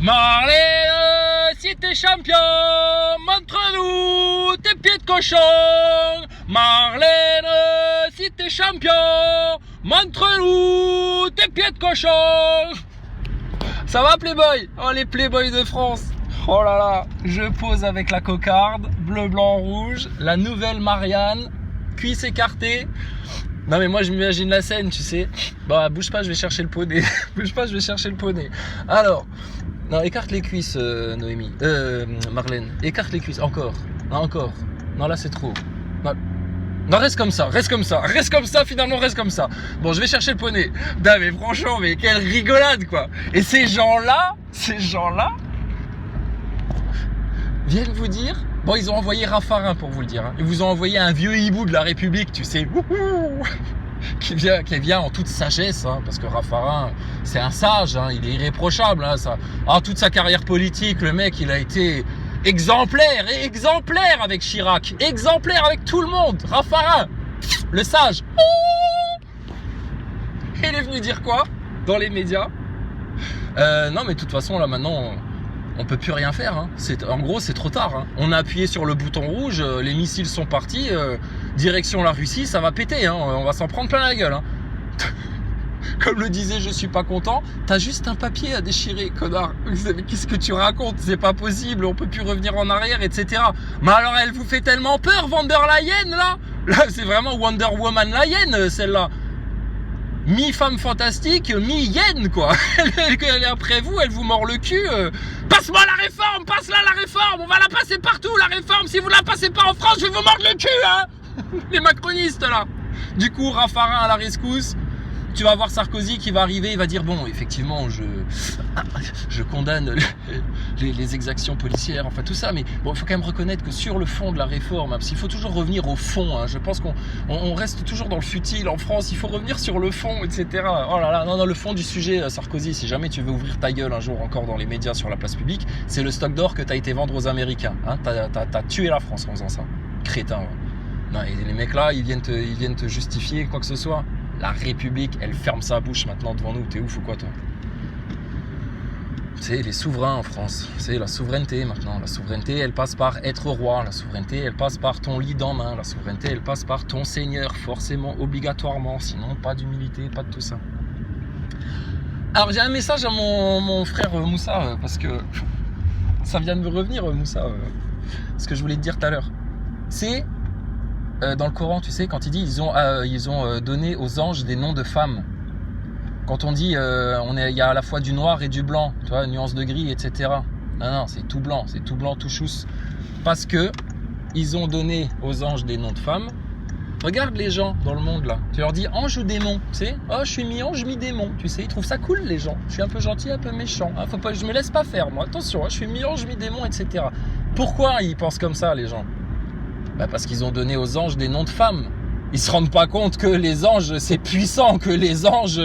Marlène, si t'es champion, montre-nous tes pieds de cochon. Marlène, si t'es champion, montre-nous tes pieds de cochon. Ça va Playboy? Oh les Playboys de France. Oh là là, je pose avec la cocarde, bleu, blanc, rouge, la nouvelle Marianne, cuisse écartée. Non mais moi je m'imagine la scène, tu sais. Bah bouge pas, je vais chercher le poney. Bouge pas, je vais chercher le poney. Alors, non, écarte les cuisses, Noémie. Marlène, écarte les cuisses. Encore. Non, encore. Non, là c'est trop. Non, reste comme ça, reste comme ça. Reste comme ça, finalement, reste comme ça. Bon, je vais chercher le poney. Non mais franchement, mais quelle rigolade quoi. Et ces gens-là, viennent vous dire. Bon, ils ont envoyé Raffarin pour vous le dire. Hein. Ils vous ont envoyé un vieux hibou de la République, tu sais, qui vient en toute sagesse, hein, parce que Raffarin, c'est un sage, hein, il est irréprochable. Hein, ça. Ah, toute sa carrière politique, le mec, il a été exemplaire avec Chirac, exemplaire avec tout le monde. Raffarin, le sage. Et il est venu dire quoi dans les médias? Non, mais de toute façon, là maintenant. On peut plus rien faire, hein. En gros c'est trop tard, hein. On a appuyé sur le bouton rouge, les missiles sont partis, direction la Russie, ça va péter, hein. On va s'en prendre plein la gueule, hein. Comme le disait Je suis pas content, t'as juste un papier à déchirer, connard. Qu'est-ce que tu racontes? C'est pas possible, on peut plus revenir en arrière, etc. Mais alors elle vous fait tellement peur, von der Leyen, là. Là c'est vraiment Wonder Woman Leyen, celle-là. Mi-femme fantastique, mi-yen, quoi. Elle est après vous, elle vous mord le cul. Passe-moi la réforme, passe-la la réforme. On va la passer partout, la réforme. Si vous la passez pas en France, je vais vous mordre le cul, hein. Les macronistes, là. Du coup, Raffarin à la rescousse. Tu vas voir Sarkozy qui va arriver, il va dire bon, effectivement, je condamne les exactions policières, enfin tout ça, mais bon, il faut quand même reconnaître que sur le fond de la réforme, hein, parce qu'il faut toujours revenir au fond, hein, je pense qu'on reste toujours dans le futile en France, il faut revenir sur le fond, etc. Oh là là, non, le fond du sujet, Sarkozy, si jamais tu veux ouvrir ta gueule un jour encore dans les médias sur la place publique, c'est le stock d'or que tu as été vendre aux Américains, hein, t'as tué la France en faisant ça, crétin. Ouais. Non, et les mecs là, ils viennent te justifier quoi que ce soit. La République, elle ferme sa bouche maintenant devant nous. T'es ouf ou quoi, toi? C'est les souverains en France. C'est la souveraineté maintenant. La souveraineté, elle passe par être roi. La souveraineté, elle passe par ton lit en main. La souveraineté, elle passe par ton seigneur, forcément, obligatoirement. Sinon, pas d'humilité, pas de tout ça. Alors, j'ai un message à mon frère Moussa, parce que ça vient de me revenir, Moussa. Ce que je voulais te dire tout à l'heure. C'est... dans le Coran, tu sais, quand il dit ils ont donné aux anges des noms de femmes. Quand on dit il y a à la fois du noir et du blanc, tu vois, nuance de gris, etc. Non, c'est tout blanc, tout chousse. Parce que ils ont donné aux anges des noms de femmes. Regarde les gens dans le monde là. Tu leur dis ange ou démon, tu sais. Oh, je suis mi-ange, mi-démon, tu sais. Ils trouvent ça cool les gens. Je suis un peu gentil, un peu méchant. Hein, faut pas, je me laisse pas faire, moi. Attention, hein, je suis mi-ange, mi-démon, etc. Pourquoi ils pensent comme ça, les gens? Bah parce qu'ils ont donné aux anges des noms de femmes. Ils se rendent pas compte que les anges, c'est puissant, que les anges,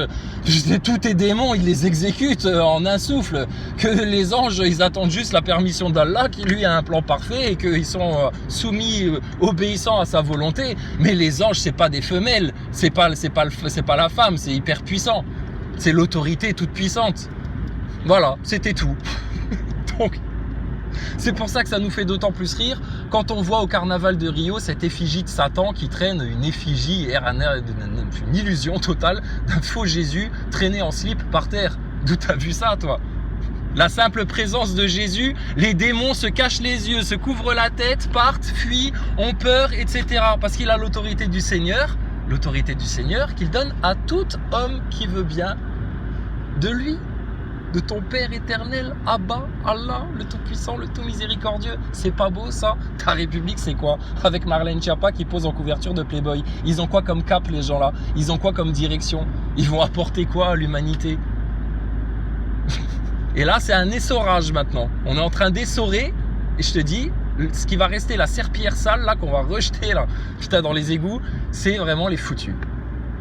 tous tes démons, ils les exécutent en un souffle, que les anges, ils attendent juste la permission d'Allah, qui lui a un plan parfait et qu'ils sont soumis, obéissants à sa volonté. Mais les anges, c'est pas des femelles, c'est pas la femme, c'est hyper puissant. C'est l'autorité toute puissante. Voilà, c'était tout. Donc, c'est pour ça que ça nous fait d'autant plus rire quand on voit au carnaval de Rio cette effigie de Satan qui traîne une effigie, une illusion totale d'un faux Jésus traîné en slip par terre. D'où t'as vu ça, toi? La simple présence de Jésus, les démons se cachent les yeux, se couvrent la tête, partent, fuient, ont peur, etc. Parce qu'il a l'autorité du Seigneur qu'il donne à tout homme qui veut bien de lui. De ton Père éternel, Abba, Allah, le Tout-Puissant, le Tout-Miséricordieux. C'est pas beau ça? Ta République, c'est quoi? Avec Marlène Schiappa qui pose en couverture de Playboy. Ils ont quoi comme cap, les gens là? Ils ont quoi comme direction? Ils vont apporter quoi à l'humanité? Et là, c'est un essorage maintenant. On est en train d'essorer, et je te dis, ce qui va rester, la serpillière sale là, qu'on va rejeter là, putain, dans les égouts, c'est vraiment les foutus.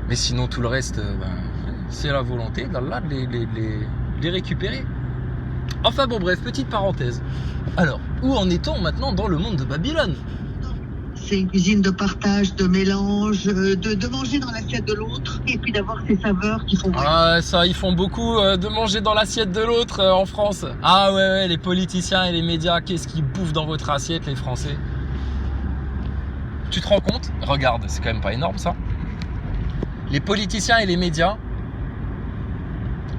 Mais sinon, tout le reste, c'est la volonté d'Allah de les récupérer. Enfin bon bref, petite parenthèse. Alors, où en est-on maintenant dans le monde de Babylone? c'est une cuisine de partage, de mélange, de manger dans l'assiette de l'autre et puis d'avoir ces saveurs qui font... Ah, ça, ils font beaucoup de manger dans l'assiette de l'autre en France. Ah ouais, les politiciens et les médias, qu'est-ce qu'ils bouffent dans votre assiette, les Français? Tu te rends compte? Regarde, c'est quand même pas énorme ça. Les politiciens et les médias,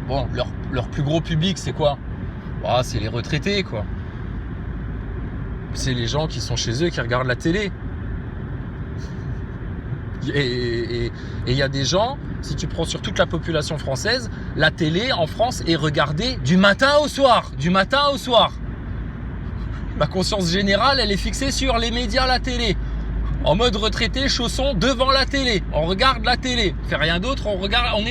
bon, leur plus gros public, c'est quoi? Ah, c'est les retraités, quoi. C'est les gens qui sont chez eux, qui regardent la télé. Et il y a des gens, si tu prends sur toute la population française, la télé en France est regardée du matin au soir. Du matin au soir. La conscience générale, elle est fixée sur les médias, la télé. En mode retraité, chausson, devant la télé. On regarde la télé. On fait rien d'autre, on regarde,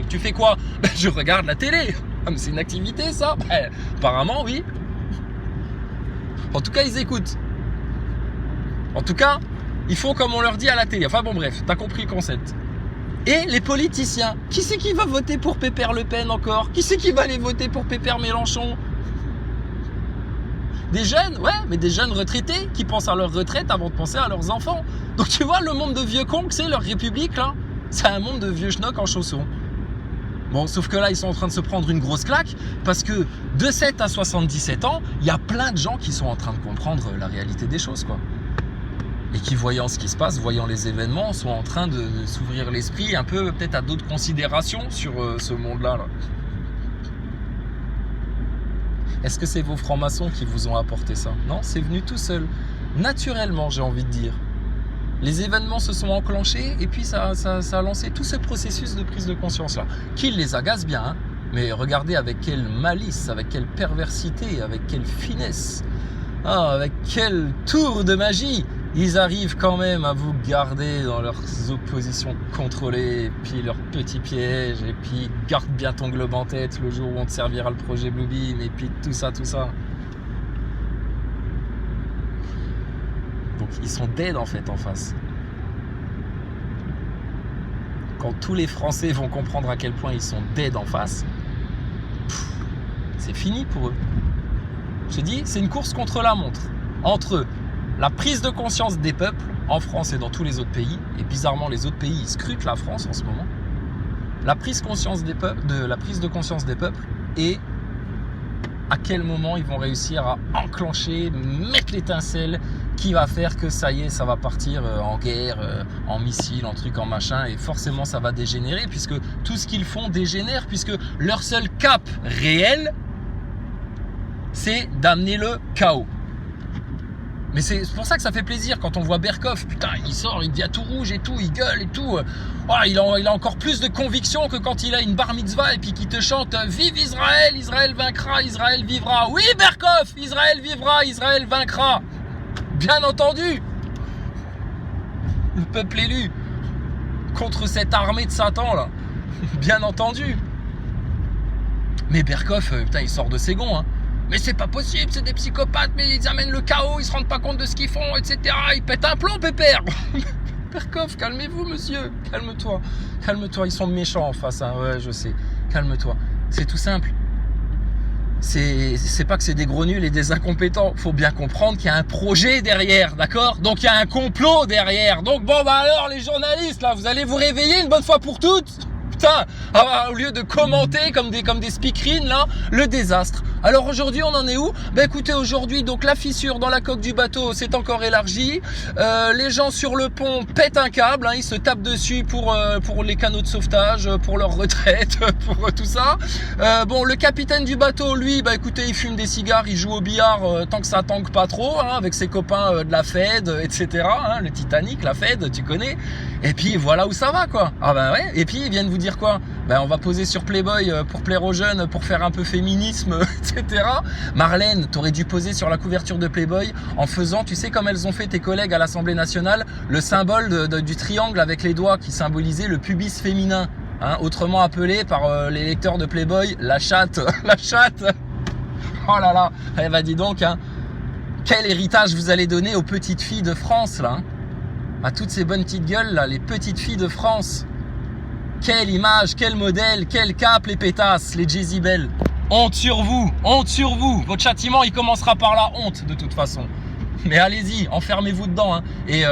tu fais quoi? Je regarde la télé. Ah, mais c'est une activité, ça? Apparemment, oui. En tout cas, ils écoutent. En tout cas, ils font comme on leur dit à la télé. Enfin bon, bref, t'as compris le concept. Et les politiciens, qui c'est qui va voter pour Pépère Le Pen encore? Qui c'est qui va aller voter pour Pépère Mélenchon? Des jeunes, ouais, mais des jeunes retraités qui pensent à leur retraite avant de penser à leurs enfants. Donc tu vois, le monde de vieux cons que c'est, leur république, là, c'est un monde de vieux schnocks en chaussons. Bon, sauf que là, ils sont en train de se prendre une grosse claque parce que de 7 à 77 ans, il y a plein de gens qui sont en train de comprendre la réalité des choses, quoi. Et qui, voyant ce qui se passe, voyant les événements, sont en train de s'ouvrir l'esprit un peu peut-être à d'autres considérations sur ce monde-là, là. Est-ce que c'est vos francs-maçons qui vous ont apporté ça? Non, c'est venu tout seul. Naturellement, j'ai envie de dire. Les événements se sont enclenchés et puis ça a lancé tout ce processus de prise de conscience-là. Qui les agace bien, hein, mais regardez avec quelle malice, avec quelle perversité, avec quelle finesse, avec quel tour de magie ils arrivent quand même à vous garder dans leurs oppositions contrôlées, et puis leurs petits pièges, et puis garde bien ton globe en tête le jour où on te servira le projet Bluebeam, et puis tout ça. Donc ils sont dead en fait en face. Quand tous les Français vont comprendre à quel point ils sont dead en face, c'est fini pour eux. Je te dis, c'est une course contre la montre. Entre la prise de conscience des peuples en France et dans tous les autres pays, et bizarrement les autres pays ils scrutent la France en ce moment, la prise de conscience des peuples et à quel moment ils vont réussir à enclencher, mettre l'étincelle qui va faire que ça y est, ça va partir en guerre, en missile, en truc, en machin, et forcément ça va dégénérer puisque tout ce qu'ils font dégénère, puisque leur seul cap réel, c'est d'amener le chaos. Mais c'est pour ça que ça fait plaisir quand on voit Berkoff, putain, il sort, il dit à tout rouge et tout, il gueule et tout. Oh, il a encore plus de conviction que quand il a une bar mitzvah et puis qu'il te chante « Vive Israël, Israël vaincra, Israël vivra ». Oui Berkoff, Israël vivra, Israël vaincra. Bien entendu. Le peuple élu contre cette armée de Satan là. Bien entendu. Mais Berkoff, putain, il sort de ses gonds, hein. Mais c'est pas possible, c'est des psychopathes, mais ils amènent le chaos, ils se rendent pas compte de ce qu'ils font, etc. Ils pètent un plomb, Pépère. Berkoff, calmez-vous, monsieur. Calme-toi. Calme-toi, ils sont méchants en face, hein. Ouais, je sais. Calme-toi. C'est tout simple. C'est pas que c'est des gros nuls et des incompétents. Faut bien comprendre qu'il y a un projet derrière, d'accord? Donc il y a un complot derrière. Donc bon, bah alors, les journalistes, là, vous allez vous réveiller une bonne fois pour toutes. Putain, au lieu de commenter comme des speakerines là, le désastre. Alors aujourd'hui on en est où? Ben écoutez, aujourd'hui donc la fissure dans la coque du bateau s'est encore élargie. Les gens sur le pont pètent un câble, hein, ils se tapent dessus pour les canaux de sauvetage, pour leur retraite, pour tout ça. Bon, le capitaine du bateau, lui, bah écoutez, il fume des cigares, il joue au billard tant que ça tangue pas trop, hein, avec ses copains de la Fed, etc. Hein, le Titanic, la Fed, tu connais. Et puis voilà où ça va quoi. Ah ben ouais. Et puis ils viennent vous dire quoi? Ben on va poser sur Playboy pour plaire aux jeunes, pour faire un peu féminisme, etc. Marlène, t'aurais dû poser sur la couverture de Playboy en faisant, tu sais comme elles ont fait tes collègues à l'Assemblée nationale, le symbole du triangle avec les doigts qui symbolisait le pubis féminin, hein, autrement appelé par les lecteurs de Playboy la chatte, la chatte. Oh là là, eh ben dis donc, hein, quel héritage vous allez donner aux petites filles de France là, hein, à toutes ces bonnes petites gueules là, les petites filles de France. Quelle image, quel modèle, quel cap les pétasses, les Jezebel. Honte sur vous, honte sur vous. Votre châtiment il commencera par la honte de toute façon. Mais allez-y, enfermez-vous dedans. Hein. Et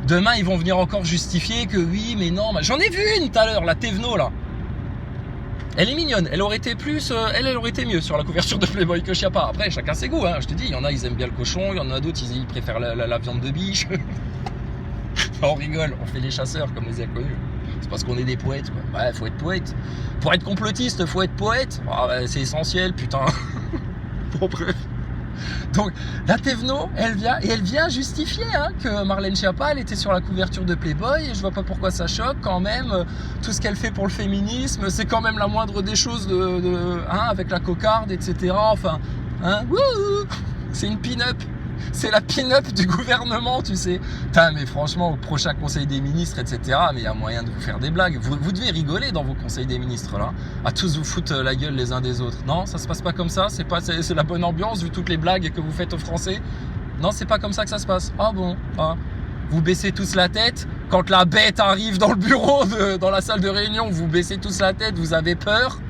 demain, ils vont venir encore justifier que oui, mais non. J'en ai vu une tout à l'heure, la Thévenot, là. Elle est mignonne. Elle aurait été plus, elle aurait été mieux sur la couverture de Playboy que Chiappa. Après, chacun ses goûts. Hein. Je te dis, il y en a, ils aiment bien le cochon. Il y en a d'autres, ils préfèrent la viande de biche. On rigole, on fait les chasseurs comme les inconnus. C'est parce qu'on est des poètes, quoi. Ouais, faut être poète. Pour être complotiste, faut être poète. Ah, ouais, c'est essentiel, putain. Bon, bref. Donc, la Thévenot, elle vient justifier hein, que Marlène Schiappa, elle était sur la couverture de Playboy, et je vois pas pourquoi ça choque quand même. Tout ce qu'elle fait pour le féminisme, c'est quand même la moindre des choses hein, avec la cocarde, etc. Enfin, hein, wouhou, c'est une pin-up. C'est la pin-up du gouvernement, tu sais. Putain, mais franchement, au prochain conseil des ministres, etc., mais il y a moyen de vous faire des blagues. Vous devez rigoler dans vos conseils des ministres, là. À tous vous foutre la gueule les uns des autres. Non, ça se passe pas comme ça. C'est la bonne ambiance, vu toutes les blagues que vous faites aux Français. Non, c'est pas comme ça que ça se passe. Ah bon, ah. Vous baissez tous la tête. Quand la bête arrive dans le bureau, dans la salle de réunion, vous baissez tous la tête, vous avez peur.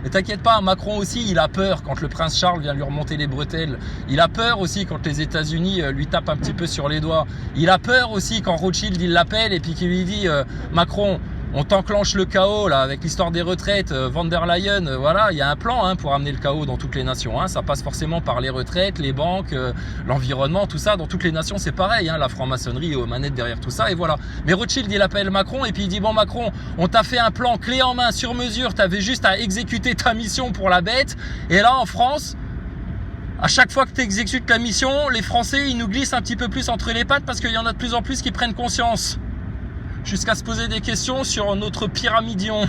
Mais t'inquiète pas, Macron aussi, il a peur quand le prince Charles vient lui remonter les bretelles. Il a peur aussi quand les États-Unis lui tapent un petit peu sur les doigts. Il a peur aussi quand Rothschild il l'appelle et puis qu'il lui dit Macron, on t'enclenche le chaos là avec l'histoire des retraites, Van der Leyen, voilà, il y a un plan hein, pour amener le chaos dans toutes les nations. Hein. Ça passe forcément par les retraites, les banques, l'environnement, tout ça. Dans toutes les nations, c'est pareil. Hein, la franc-maçonnerie aux manettes derrière tout ça et voilà. Mais Rothschild, il appelle Macron et puis il dit bon Macron, on t'a fait un plan clé en main sur mesure. T'avais juste à exécuter ta mission pour la bête. Et là, en France, à chaque fois que tu exécutes la mission, les Français, ils nous glissent un petit peu plus entre les pattes parce qu'il y en a de plus en plus qui prennent conscience. Jusqu'à se poser des questions sur notre pyramidion.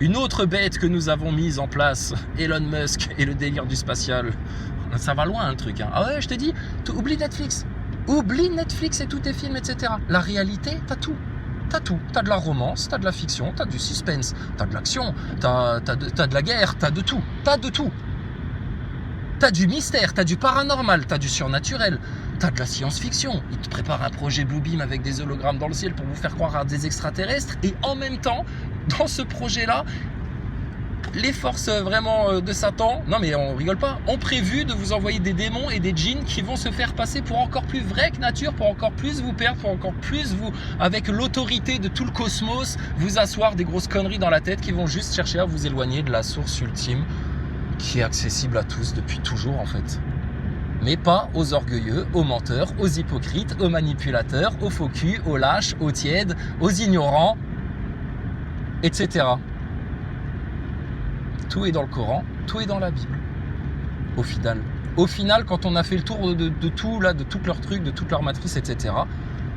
Une autre bête que nous avons mise en place, Elon Musk et le délire du spatial. Ça va loin le truc. Hein. Ah ouais, je te dis, oublie Netflix. Oublie Netflix et tous tes films, etc. La réalité, t'as tout. T'as tout. T'as de la romance, t'as de la fiction, t'as du suspense, t'as de l'action, t'as de la guerre, t'as de tout. T'as de tout. T'as du mystère, t'as du paranormal, t'as du surnaturel, t'as de la science-fiction. Ils te préparent un projet Bluebeam avec des hologrammes dans le ciel pour vous faire croire à des extraterrestres. Et en même temps, dans ce projet-là, les forces vraiment de Satan, non mais on rigole pas, ont prévu de vous envoyer des démons et des djinns qui vont se faire passer pour encore plus vrai que nature, pour encore plus vous perdre, pour encore plus vous, avec l'autorité de tout le cosmos, vous asseoir des grosses conneries dans la tête qui vont juste chercher à vous éloigner de la source ultime qui est accessible à tous depuis toujours en fait. Mais pas aux orgueilleux, aux menteurs, aux hypocrites, aux manipulateurs, aux faux culs, aux lâches, aux tièdes, aux ignorants, etc. Tout est dans le Coran, tout est dans la Bible. Au final, quand on a fait le tour de tout là, de tous leurs trucs, de toute leur matrice, etc.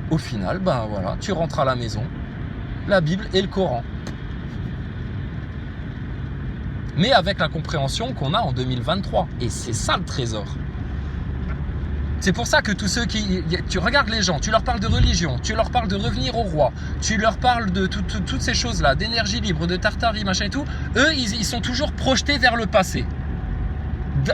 Au final, ben voilà, tu rentres à la maison, la Bible et le Coran. Mais avec la compréhension qu'on a en 2023. Et c'est ça le trésor. C'est pour ça que tous ceux qui... Tu regardes les gens, tu leur parles de religion, tu leur parles de revenir au roi, tu leur parles de toutes ces choses-là, d'énergie libre, de tartarie, machin et tout. Eux, ils sont toujours projetés vers le passé.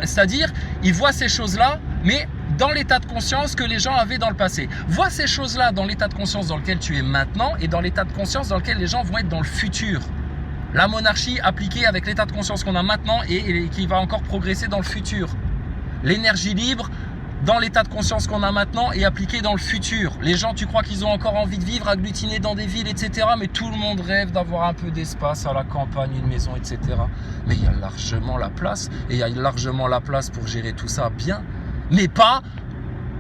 C'est-à-dire, ils voient ces choses-là, mais dans l'état de conscience que les gens avaient dans le passé. Vois ces choses-là dans l'état de conscience dans lequel tu es maintenant et dans l'état de conscience dans lequel les gens vont être dans le futur. La monarchie appliquée avec l'état de conscience qu'on a maintenant et qui va encore progresser dans le futur. L'énergie libre dans l'état de conscience qu'on a maintenant et appliquée dans le futur. Les gens, tu crois qu'ils ont encore envie de vivre agglutinés dans des villes, etc. Mais tout le monde rêve d'avoir un peu d'espace à la campagne, une maison, etc. Mais il y a largement la place et il y a largement la place pour gérer tout ça bien. Mais pas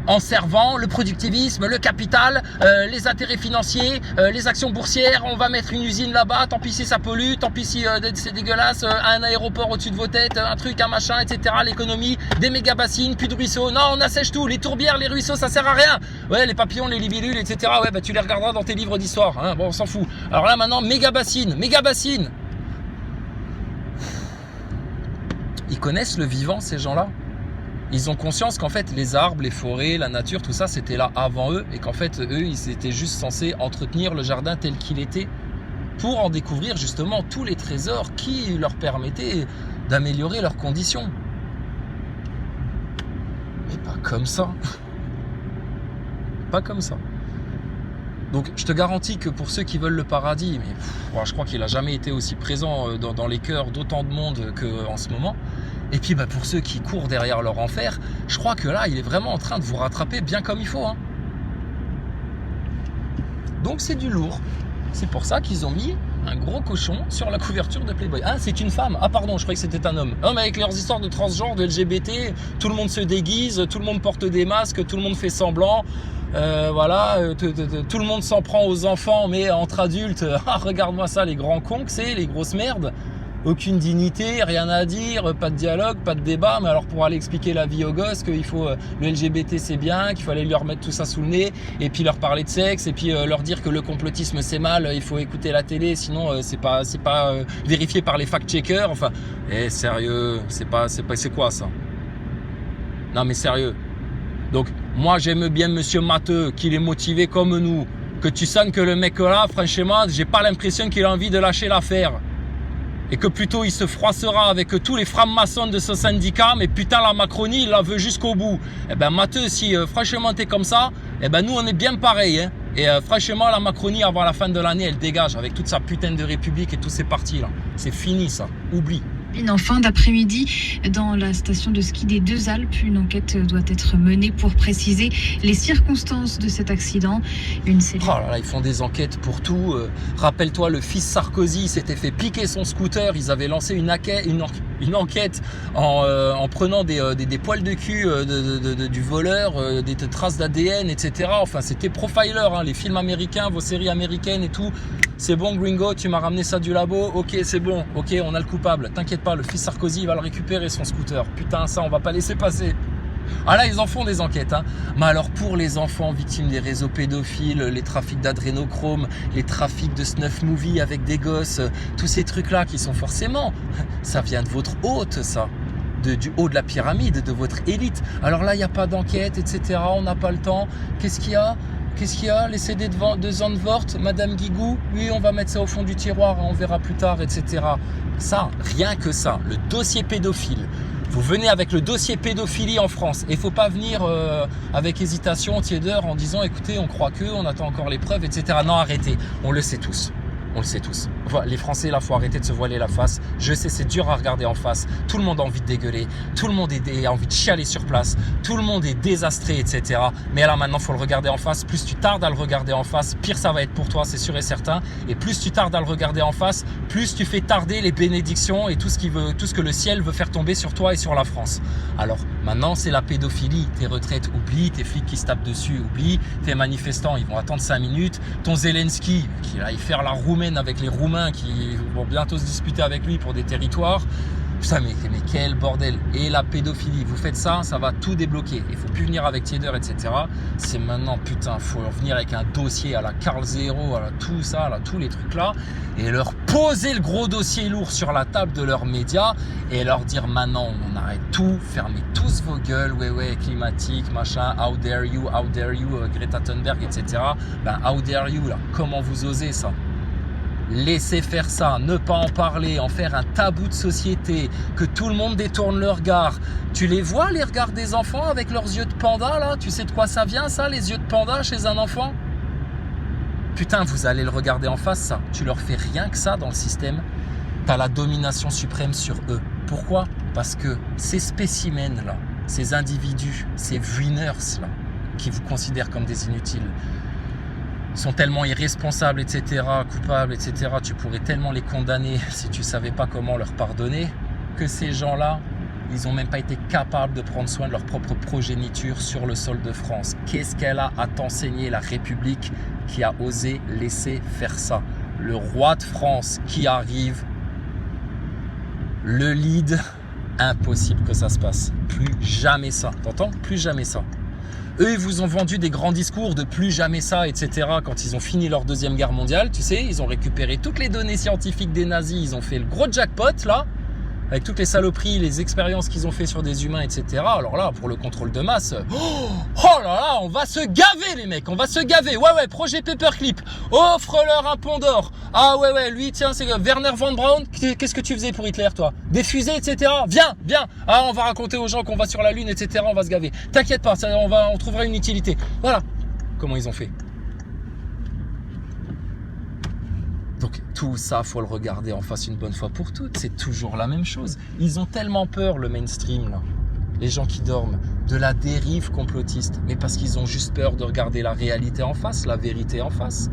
en servant le productivisme, le capital, les intérêts financiers, les actions boursières. On va mettre une usine là-bas, tant pis si ça pollue, tant pis si c'est dégueulasse, un aéroport au-dessus de vos têtes, un truc, un machin, etc. L'économie, des méga bassines, plus de ruisseaux. Non, on assèche tout, les tourbières, les ruisseaux, ça sert à rien. Ouais, les papillons, les libellules, etc. Ouais, bah tu les regarderas dans tes livres d'histoire. Hein. Bon, on s'en fout. Alors là maintenant, méga bassines, méga bassines. Ils connaissent le vivant, ces gens-là. Ils ont conscience qu'en fait, les arbres, les forêts, la nature, tout ça, c'était là avant eux et qu'en fait, eux, ils étaient juste censés entretenir le jardin tel qu'il était pour en découvrir justement tous les trésors qui leur permettaient d'améliorer leurs conditions. Mais pas comme ça. Pas comme ça. Donc je te garantis que pour ceux qui veulent le paradis, mais je crois qu'il n'a jamais été aussi présent dans les cœurs d'autant de monde qu'en ce moment. Et puis pour ceux qui courent derrière leur enfer, je crois que là, il est vraiment en train de vous rattraper bien comme il faut. Hein. Donc c'est du lourd. C'est pour ça qu'ils ont mis un gros cochon sur la couverture de Playboy. Ah, c'est une femme. Ah pardon, je croyais que c'était un homme. Non, mais avec leurs histoires de transgenre, de LGBT, tout le monde se déguise, tout le monde porte des masques, tout le monde fait semblant. Voilà, tout le monde s'en prend aux enfants, mais entre adultes, regarde-moi ça, les grands cons que c'est, les grosses merdes. Aucune dignité, rien à dire, pas de dialogue, pas de débat. Mais alors pour aller expliquer la vie aux gosses, qu'il faut le LGBT c'est bien, qu'il faut aller leur mettre tout ça sous le nez, et puis leur parler de sexe, et puis leur dire que le complotisme c'est mal, il faut écouter la télé, sinon c'est pas vérifié par les fact-checkers. Enfin, sérieux, c'est quoi ça? Non mais sérieux. Donc moi j'aime bien Monsieur Matteux, qu'il est motivé comme nous, que tu sens que le mec là, franchement, j'ai pas l'impression qu'il a envie de lâcher l'affaire. Et que plutôt il se froissera avec tous les francs-maçons de ce syndicat, mais putain la Macronie il la veut jusqu'au bout. Eh ben Matteux, si franchement t'es comme ça, eh ben nous on est bien pareil. Hein. Et franchement la Macronie avant la fin de l'année elle dégage avec toute sa putain de République et tous ces partis là. C'est fini ça, oublie. En fin d'après-midi, dans la station de ski des Deux Alpes, une enquête doit être menée pour préciser les circonstances de cet accident. Oh là là, ils font des enquêtes pour tout. Rappelle-toi, le fils Sarkozy s'était fait piquer son scooter. Ils avaient lancé une enquête en prenant des poils de cul du voleur, des traces d'ADN, etc. Enfin, c'était Profiler, hein, les films américains, vos séries américaines et tout. C'est bon, Gringo, tu m'as ramené ça du labo. Ok, c'est bon. Ok, on a le coupable. T'inquiète pas, le fils Sarkozy, il va le récupérer, son scooter. Putain, ça, on va pas laisser passer. Ah là, ils en font des enquêtes. Hein. Mais alors, pour les enfants victimes des réseaux pédophiles, les trafics d'adrénochrome, les trafics de snuff movie avec des gosses, tous ces trucs-là qui sont forcément... Ça vient de votre hôte, ça. Du haut de la pyramide, de votre élite. Alors là, il n'y a pas d'enquête, etc. On n'a pas le temps. Qu'est-ce qu'il y a ? Les CD de Zandvoort, Madame Guigou, oui, on va mettre ça au fond du tiroir, on verra plus tard, etc. Ça, rien que ça, le dossier pédophile. Vous venez avec le dossier pédophilie en France. Et il ne faut pas venir avec hésitation, tiédeur, en disant, écoutez, on croit que, on attend encore les preuves, etc. Non, arrêtez, on le sait tous. On le sait tous. Les Français, là, faut arrêter de se voiler la face. Je sais, c'est dur à regarder en face. Tout le monde a envie de dégueuler. Tout le monde a envie de chialer sur place. Tout le monde est désastré, etc. Mais là, maintenant, faut le regarder en face. Plus tu tardes à le regarder en face, pire ça va être pour toi, c'est sûr et certain. Et plus tu tardes à le regarder en face, plus tu fais tarder les bénédictions et tout ce que le ciel veut faire tomber sur toi et sur la France. Alors, maintenant, c'est la pédophilie. Tes retraites, oublie. Tes flics qui se tapent dessus, oublie. Tes manifestants, ils vont attendre 5 minutes. Ton Zelensky, qui va y faire la roue avec les Roumains qui vont bientôt se disputer avec lui pour des territoires. Putain, mais quel bordel. Et la pédophilie, vous faites ça, ça va tout débloquer. Il ne faut plus venir avec tiédeur, etc. C'est maintenant, putain, il faut venir avec un dossier à la Carl Zero, à la tout ça, à la tous les trucs là, et leur poser le gros dossier lourd sur la table de leurs médias et leur dire maintenant, on arrête tout, fermez tous vos gueules, ouais, climatique, machin, how dare you, Greta Thunberg, etc. Ben, how dare you, là, comment vous osez ça ? Laissez faire ça, ne pas en parler, en faire un tabou de société, que tout le monde détourne le regard. Tu les vois, les regards des enfants avec leurs yeux de panda là? Tu sais de quoi ça vient ça, les yeux de panda chez un enfant? Putain, vous allez le regarder en face ça. Tu leur fais rien que ça dans le système. T'as la domination suprême sur eux. Pourquoi? Parce que ces spécimens là, ces individus, ces winners là, qui vous considèrent comme des inutiles, sont tellement irresponsables, etc., coupables, etc., tu pourrais tellement les condamner si tu savais pas comment leur pardonner, que ces gens-là, ils n'ont même pas été capables de prendre soin de leur propre progéniture sur le sol de France. Qu'est-ce qu'elle a à t'enseigner, la République, qui a osé laisser faire ça? Le roi de France qui arrive, le lead, impossible que ça se passe. Plus jamais ça, t'entends? Plus jamais ça. Eux, ils vous ont vendu des grands discours de plus jamais ça, etc. Quand ils ont fini leur deuxième guerre mondiale, tu sais, ils ont récupéré toutes les données scientifiques des nazis, ils ont fait le gros jackpot, là, avec toutes les saloperies, les expériences qu'ils ont fait sur des humains, etc. Alors là, pour le contrôle de masse, oh là là, on va se gaver les mecs, on va se gaver. Ouais, projet Paperclip, offre-leur un pont d'or. Ah ouais, lui, tiens, c'est Werner von Braun. Qu'est-ce que tu faisais pour Hitler, toi? Des fusées, etc. Viens. Ah, on va raconter aux gens qu'on va sur la Lune, etc. On va se gaver. T'inquiète pas, on trouvera une utilité. Voilà comment ils ont fait. Donc tout ça, faut le regarder en face une bonne fois pour toutes. C'est toujours la même chose. Ils ont tellement peur, le mainstream, là, les gens qui dorment, de la dérive complotiste. Mais parce qu'ils ont juste peur de regarder la réalité en face, la vérité en face.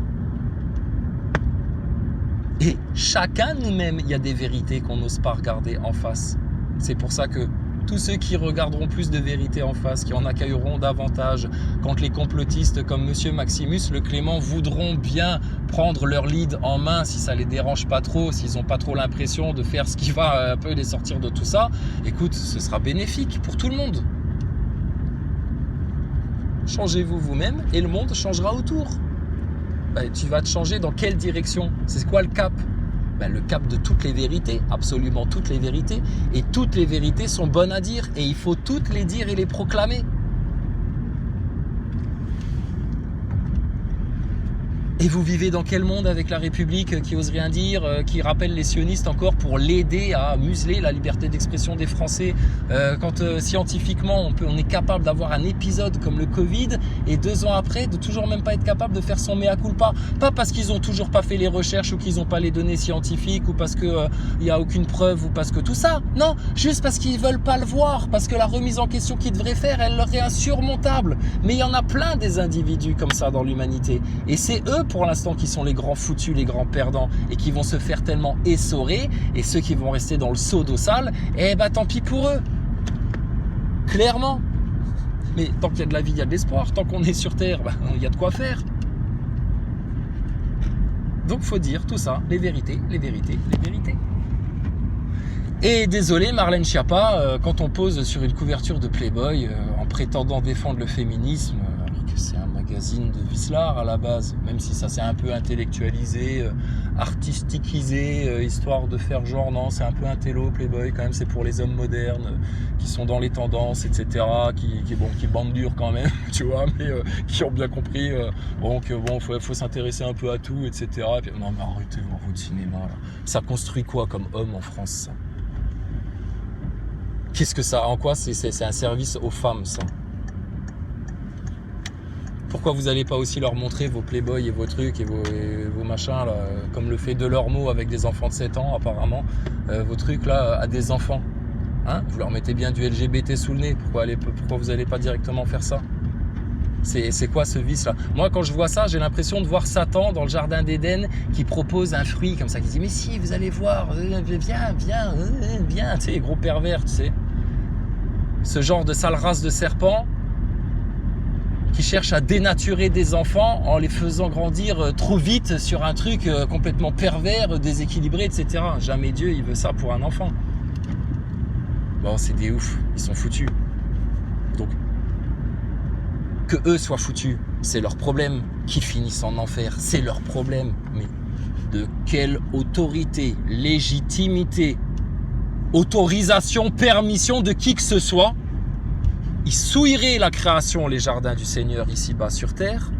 Et chacun de nous-mêmes, il y a des vérités qu'on n'ose pas regarder en face. C'est pour ça que tous ceux qui regarderont plus de vérité en face, qui en accueilleront davantage, quand les complotistes comme Monsieur Maximus Le Clément voudront bien prendre leur lead en main, si ça les dérange pas trop, s'ils n'ont pas trop l'impression de faire ce qui va un peu les sortir de tout ça, écoute, ce sera bénéfique pour tout le monde. Changez-vous vous-même et le monde changera autour. Tu vas te changer dans quelle direction? C'est quoi le cap? Le cap de toutes les vérités, absolument toutes les vérités. Et toutes les vérités sont bonnes à dire. Et il faut toutes les dire et les proclamer. Et vous vivez dans quel monde avec la République qui ose rien dire, qui rappelle les sionistes encore pour l'aider à museler la liberté d'expression des Français, quand scientifiquement on est capable d'avoir un épisode comme le Covid et 2 ans après de toujours même pas être capable de faire son mea culpa, pas parce qu'ils ont toujours pas fait les recherches ou qu'ils n'ont pas les données scientifiques ou parce que y a aucune preuve ou parce que tout ça, non, juste parce qu'ils veulent pas le voir, parce que la remise en question qu'ils devraient faire, elle leur est insurmontable. Mais il y en a plein des individus comme ça dans l'humanité et c'est eux pour l'instant qui sont les grands foutus, les grands perdants et qui vont se faire tellement essorer, et ceux qui vont rester dans le seau d'eau sale, tant pis pour eux, clairement. Mais tant qu'il y a de la vie, il y a de l'espoir. Tant qu'on est sur Terre, il y a de quoi faire. Donc faut dire tout ça, les vérités, les vérités, les vérités. Et désolé Marlène Schiappa, quand on pose sur une couverture de Playboy en prétendant défendre le féminisme, alors que c'est un magazine de Vislard à la base, même si ça s'est un peu intellectualisé, artistiquisé, histoire de faire genre, non, c'est un peu un télo Playboy quand même, c'est pour les hommes modernes qui sont dans les tendances, etc., qui bandent dur quand même, tu vois, mais qui ont bien compris faut s'intéresser un peu à tout, etc. Et puis, non mais arrêtez votre cinéma là. Ça construit quoi comme homme en France, ça? Qu'est-ce que ça, en quoi c'est un service aux femmes, ça? Pourquoi vous n'allez pas aussi leur montrer vos Playboy et vos trucs et vos machins là, comme le fait Delormeau avec des enfants de 7 ans apparemment, vos trucs là à des enfants, hein? Vous leur mettez bien du LGBT sous le nez, pourquoi vous n'allez pas directement faire ça? C'est quoi ce vice là? Moi quand je vois ça, j'ai l'impression de voir Satan dans le jardin d'Éden qui propose un fruit comme ça, qui dit mais si vous allez voir, viens, tu sais, gros pervers, tu sais. Ce genre de sale race de serpent qui cherche à dénaturer des enfants en les faisant grandir trop vite sur un truc complètement pervers, déséquilibré, etc. Jamais Dieu il veut ça pour un enfant. Bon, c'est des oufs, ils sont foutus. Donc que eux soient foutus, c'est leur problème. Qu'ils finissent en enfer, c'est leur problème. Mais de quelle autorité, légitimité, autorisation, permission de qui que ce soit, ils souilleraient la création, les jardins du Seigneur ici-bas sur terre,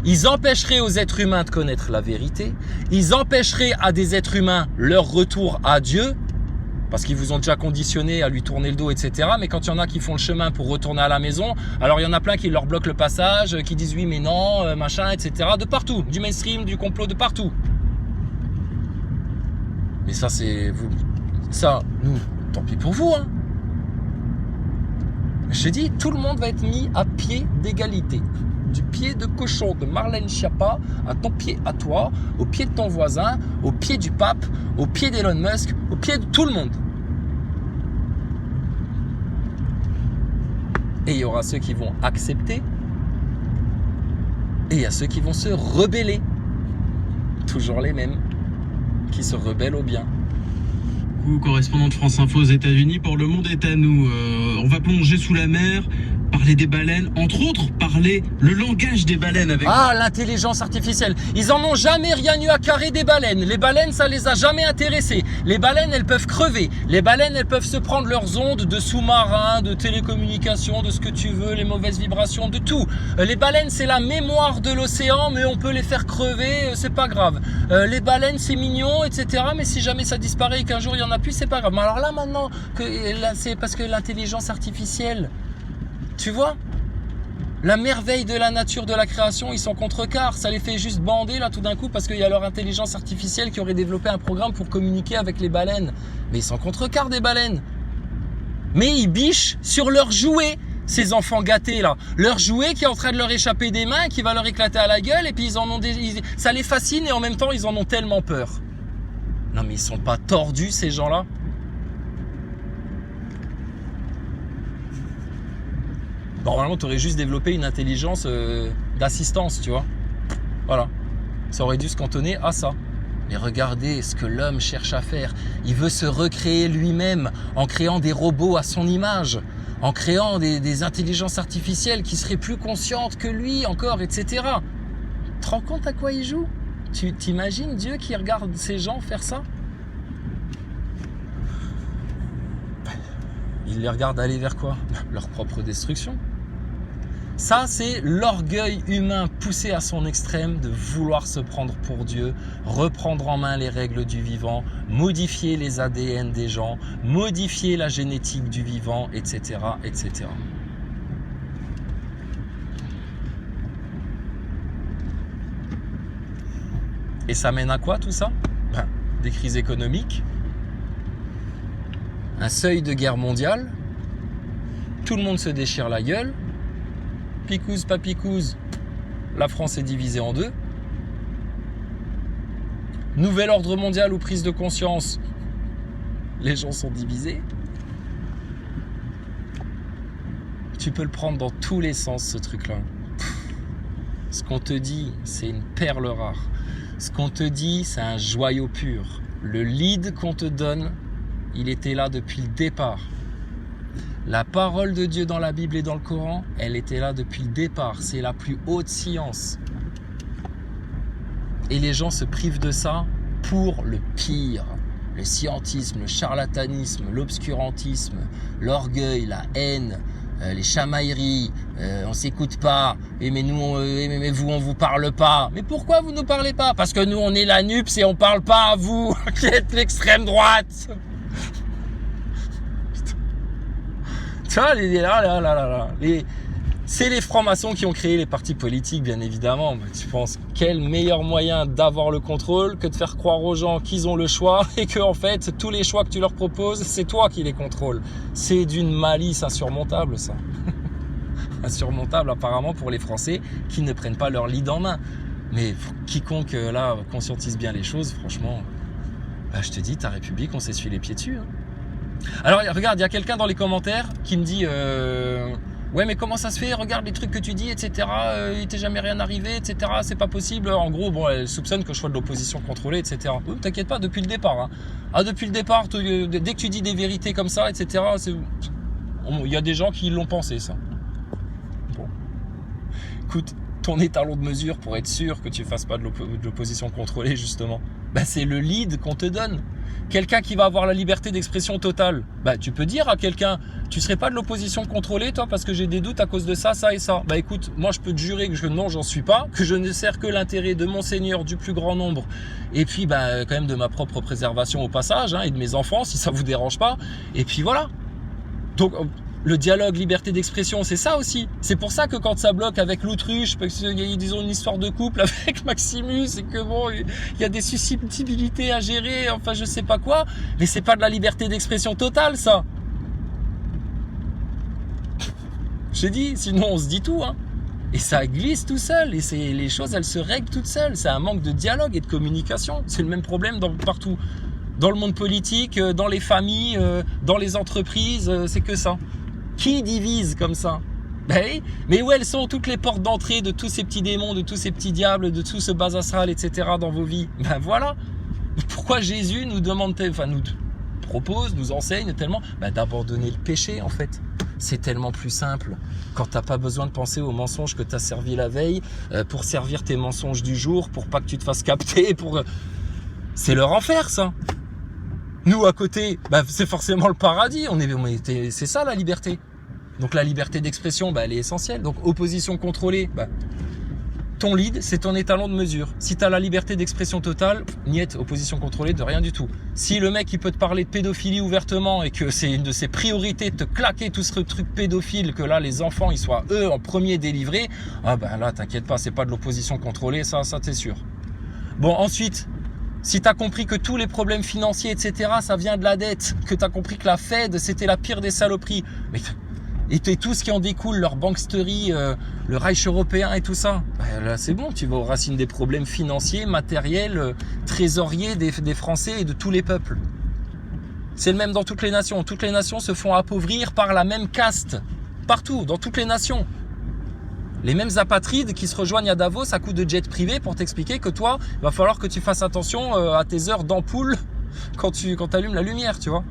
ils empêcheraient aux êtres humains de connaître la vérité, ils empêcheraient à des êtres humains leur retour à Dieu, parce qu'ils vous ont déjà conditionné à lui tourner le dos, etc. Mais quand il y en a qui font le chemin pour retourner à la maison, alors il y en a plein qui leur bloquent le passage, qui disent oui mais non, machin, etc. De partout, du mainstream, du complot, de partout. Mais ça c'est vous, ça nous, tant pis pour vous, hein. J'ai dit, tout le monde va être mis à pied d'égalité. Du pied de cochon de Marlène Schiappa à ton pied à toi, au pied de ton voisin, au pied du pape, au pied d'Elon Musk, au pied de tout le monde. Et il y aura ceux qui vont accepter et il y a ceux qui vont se rebeller. Toujours les mêmes, qui se rebellent au bien. Correspondant de France Info aux États-Unis pour Le Monde est à nous. On va plonger sous la mer, parler des baleines, entre autres parler le langage des baleines avec... Ah, l'intelligence artificielle. Ils en ont jamais rien eu à carrer des baleines. Les baleines, ça les a jamais intéressés. Les baleines, elles peuvent crever. Les baleines, elles peuvent se prendre leurs ondes de sous-marins, de télécommunications, de ce que tu veux, les mauvaises vibrations, de tout. Les baleines, c'est la mémoire de l'océan, mais on peut les faire crever, c'est pas grave. Les baleines, c'est mignon, etc. Mais si jamais ça disparaît et qu'un jour il y en a plus, c'est pas grave. Mais alors là, maintenant, c'est parce que l'intelligence artificielle, tu vois, La merveille de la nature, de la création, ils s'en contrecarrent. Ça les fait juste bander là tout d'un coup parce qu'il y a leur intelligence artificielle qui aurait développé un programme pour communiquer avec les baleines. Mais ils s'en contrecarrent des baleines. Mais ils bichent sur leur jouet, ces enfants gâtés là. Leur jouet qui est en train de leur échapper des mains, qui va leur éclater à la gueule et puis ils en ont ça les fascine et en même temps ils en ont tellement peur. Non mais ils sont pas tordus ces gens-là. Normalement, tu aurais juste développé une intelligence d'assistance, tu vois. Voilà. Ça aurait dû se cantonner à ça. Mais regardez ce que l'homme cherche à faire. Il veut se recréer lui-même en créant des robots à son image, en créant des intelligences artificielles qui seraient plus conscientes que lui encore, etc. Tu te rends compte à quoi il joue? Tu t'imagines Dieu qui regarde ces gens faire ça? Il les regarde aller vers quoi? Leur propre destruction. Ça, c'est l'orgueil humain poussé à son extrême de vouloir se prendre pour Dieu, reprendre en main les règles du vivant, modifier les ADN des gens, modifier la génétique du vivant, etc., etc. Et ça mène à quoi tout ça? Des crises économiques, un seuil de guerre mondiale, tout le monde se déchire la gueule, picouse, pas picouse, la France est divisée en deux, nouvel ordre mondial ou prise de conscience, les gens sont divisés. Tu peux le prendre dans tous les sens ce truc-là. Ce qu'on te dit, c'est une perle rare. Ce qu'on te dit, c'est un joyau pur. Le lead qu'on te donne, il était là depuis le départ. La parole de Dieu dans la Bible et dans le Coran, elle était là depuis le départ. C'est la plus haute science. Et les gens se privent de ça pour le pire. Le scientisme, le charlatanisme, l'obscurantisme, l'orgueil, la haine, les chamailleries, on s'écoute pas, mais nous, mais vous, on vous parle pas. Mais pourquoi vous nous parlez pas? Parce que nous, on est la NUPS et on parle pas à vous, qui êtes l'extrême droite. Tu vois, c'est les francs-maçons qui ont créé les partis politiques, bien évidemment. Mais tu penses, quel meilleur moyen d'avoir le contrôle que de faire croire aux gens qu'ils ont le choix et que, en fait, tous les choix que tu leur proposes, c'est toi qui les contrôles. C'est d'une malice insurmontable, ça. Insurmontable, apparemment, pour les Français qui ne prennent pas leur lead en main. Mais quiconque, là, conscientise bien les choses, franchement, je te dis, ta République, on s'essuie les pieds dessus, hein. Alors regarde, il y a quelqu'un dans les commentaires qui me dit ouais mais comment ça se fait, regarde les trucs que tu dis, etc. Il t'est jamais rien arrivé, etc. C'est pas possible. En gros, bon, elle soupçonne que je sois de l'opposition contrôlée, etc. T'inquiète pas, depuis le départ, hein. Depuis le départ, dès que tu dis des vérités comme ça, etc. Il y a des gens qui l'ont pensé, ça. Bon. Écoute, ton étalon de mesure pour être sûr que tu fasses pas de l'opposition contrôlée, justement, c'est le lead qu'on te donne. Quelqu'un qui va avoir la liberté d'expression totale, tu peux dire à quelqu'un, tu serais pas de l'opposition contrôlée, toi, parce que j'ai des doutes à cause de ça, ça et ça. Écoute, moi je peux te jurer que non, j'en suis pas, que je ne sers que l'intérêt de mon Seigneur, du plus grand nombre, et puis quand même de ma propre préservation au passage, hein, et de mes enfants, si ça vous dérange pas. Et puis voilà. Donc le dialogue, liberté d'expression, c'est ça aussi. C'est pour ça que quand ça bloque avec l'autruche, parce qu'il y a, disons, une histoire de couple avec Maximus, et que bon, il y a des susceptibilités à gérer, enfin je sais pas quoi, mais c'est pas de la liberté d'expression totale, ça. J'ai dit, sinon on se dit tout, hein. Et ça glisse tout seul, et les choses, elles se règlent toutes seules. C'est un manque de dialogue et de communication. C'est le même problème partout. Dans le monde politique, dans les familles, dans les entreprises, c'est que ça. Qui divise comme ça? Mais où elles sont toutes les portes d'entrée de tous ces petits démons, de tous ces petits diables, de tout ce bas astral, etc. dans vos vies? Voilà. Pourquoi Jésus nous demande, nous propose, nous enseigne tellement d'abandonner le péché, en fait. C'est tellement plus simple quand t'as pas besoin de penser aux mensonges que t'as servi la veille pour servir tes mensonges du jour, pour pas que tu te fasses capter, c'est leur enfer, ça. Nous, à côté, c'est forcément le paradis. C'est ça, la liberté. Donc, la liberté d'expression, elle est essentielle. Donc, opposition contrôlée, ton lead, c'est ton étalon de mesure. Si tu as la liberté d'expression totale, niet, opposition contrôlée, de rien du tout. Si le mec, il peut te parler de pédophilie ouvertement et que c'est une de ses priorités de te claquer tout ce truc pédophile, que là, les enfants, ils soient eux en premier délivrés, ah ben là, t'inquiète pas, c'est pas de l'opposition contrôlée, ça t'es sûr. Bon, ensuite, si tu as compris que tous les problèmes financiers, etc., ça vient de la dette, que tu as compris que la Fed, c'était la pire des saloperies, mais et tout ce qui en découle, leur banksterie, le Reich européen et tout ça, ben là c'est bon, tu vas aux racines des problèmes financiers, matériels, trésoriers des Français et de tous les peuples. C'est le même dans toutes les nations. Toutes les nations se font appauvrir par la même caste. Partout, dans toutes les nations. Les mêmes apatrides qui se rejoignent à Davos à coup de jet privé pour t'expliquer que toi, il va falloir que tu fasses attention à tes heures d'ampoule quand tu allumes la lumière, tu vois.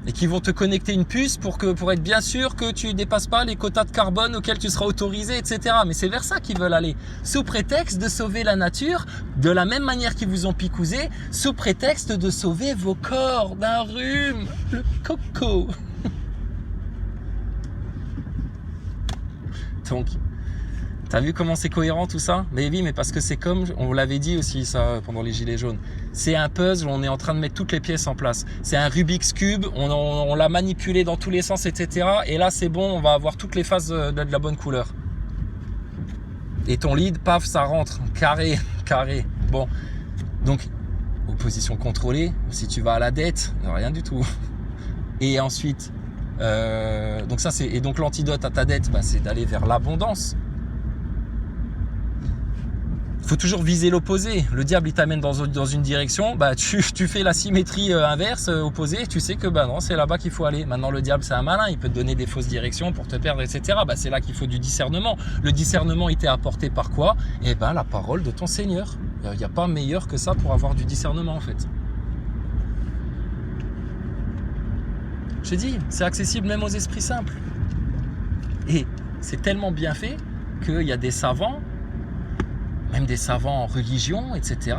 Et qui vont te connecter une puce pour être bien sûr que tu dépasses pas les quotas de carbone auxquels tu seras autorisé, etc. Mais c'est vers ça qu'ils veulent aller. Sous prétexte de sauver la nature, de la même manière qu'ils vous ont picousé, sous prétexte de sauver vos corps d'un rhume, le coco. Donc, t'as vu comment c'est cohérent tout ça? Mais oui, mais parce que c'est comme, on l'avait dit aussi ça pendant les Gilets jaunes, c'est un puzzle, on est en train de mettre toutes les pièces en place. C'est un Rubik's Cube, on l'a manipulé dans tous les sens, etc. Et là c'est bon, on va avoir toutes les phases de la bonne couleur. Et ton lead, paf, ça rentre, carré. Bon, donc, opposition contrôlée, si tu vas à la dette, rien du tout. Et ensuite, donc ça c'est, et donc l'antidote à ta dette, bah, c'est d'aller vers l'abondance. Il faut toujours viser l'opposé. Le diable, il t'amène dans une direction, bah tu fais la symétrie inverse, opposée, tu sais que bah non, c'est là-bas qu'il faut aller. Maintenant, le diable, c'est un malin, il peut te donner des fausses directions pour te perdre, etc. Bah, c'est là qu'il faut du discernement. Le discernement, il t'est apporté par quoi? Eh ben, la parole de ton Seigneur. Il n'y a pas meilleur que ça pour avoir du discernement, en fait. J'ai dit, c'est accessible même aux esprits simples. Et c'est tellement bien fait qu'il y a des savants, même des savants en religion, etc.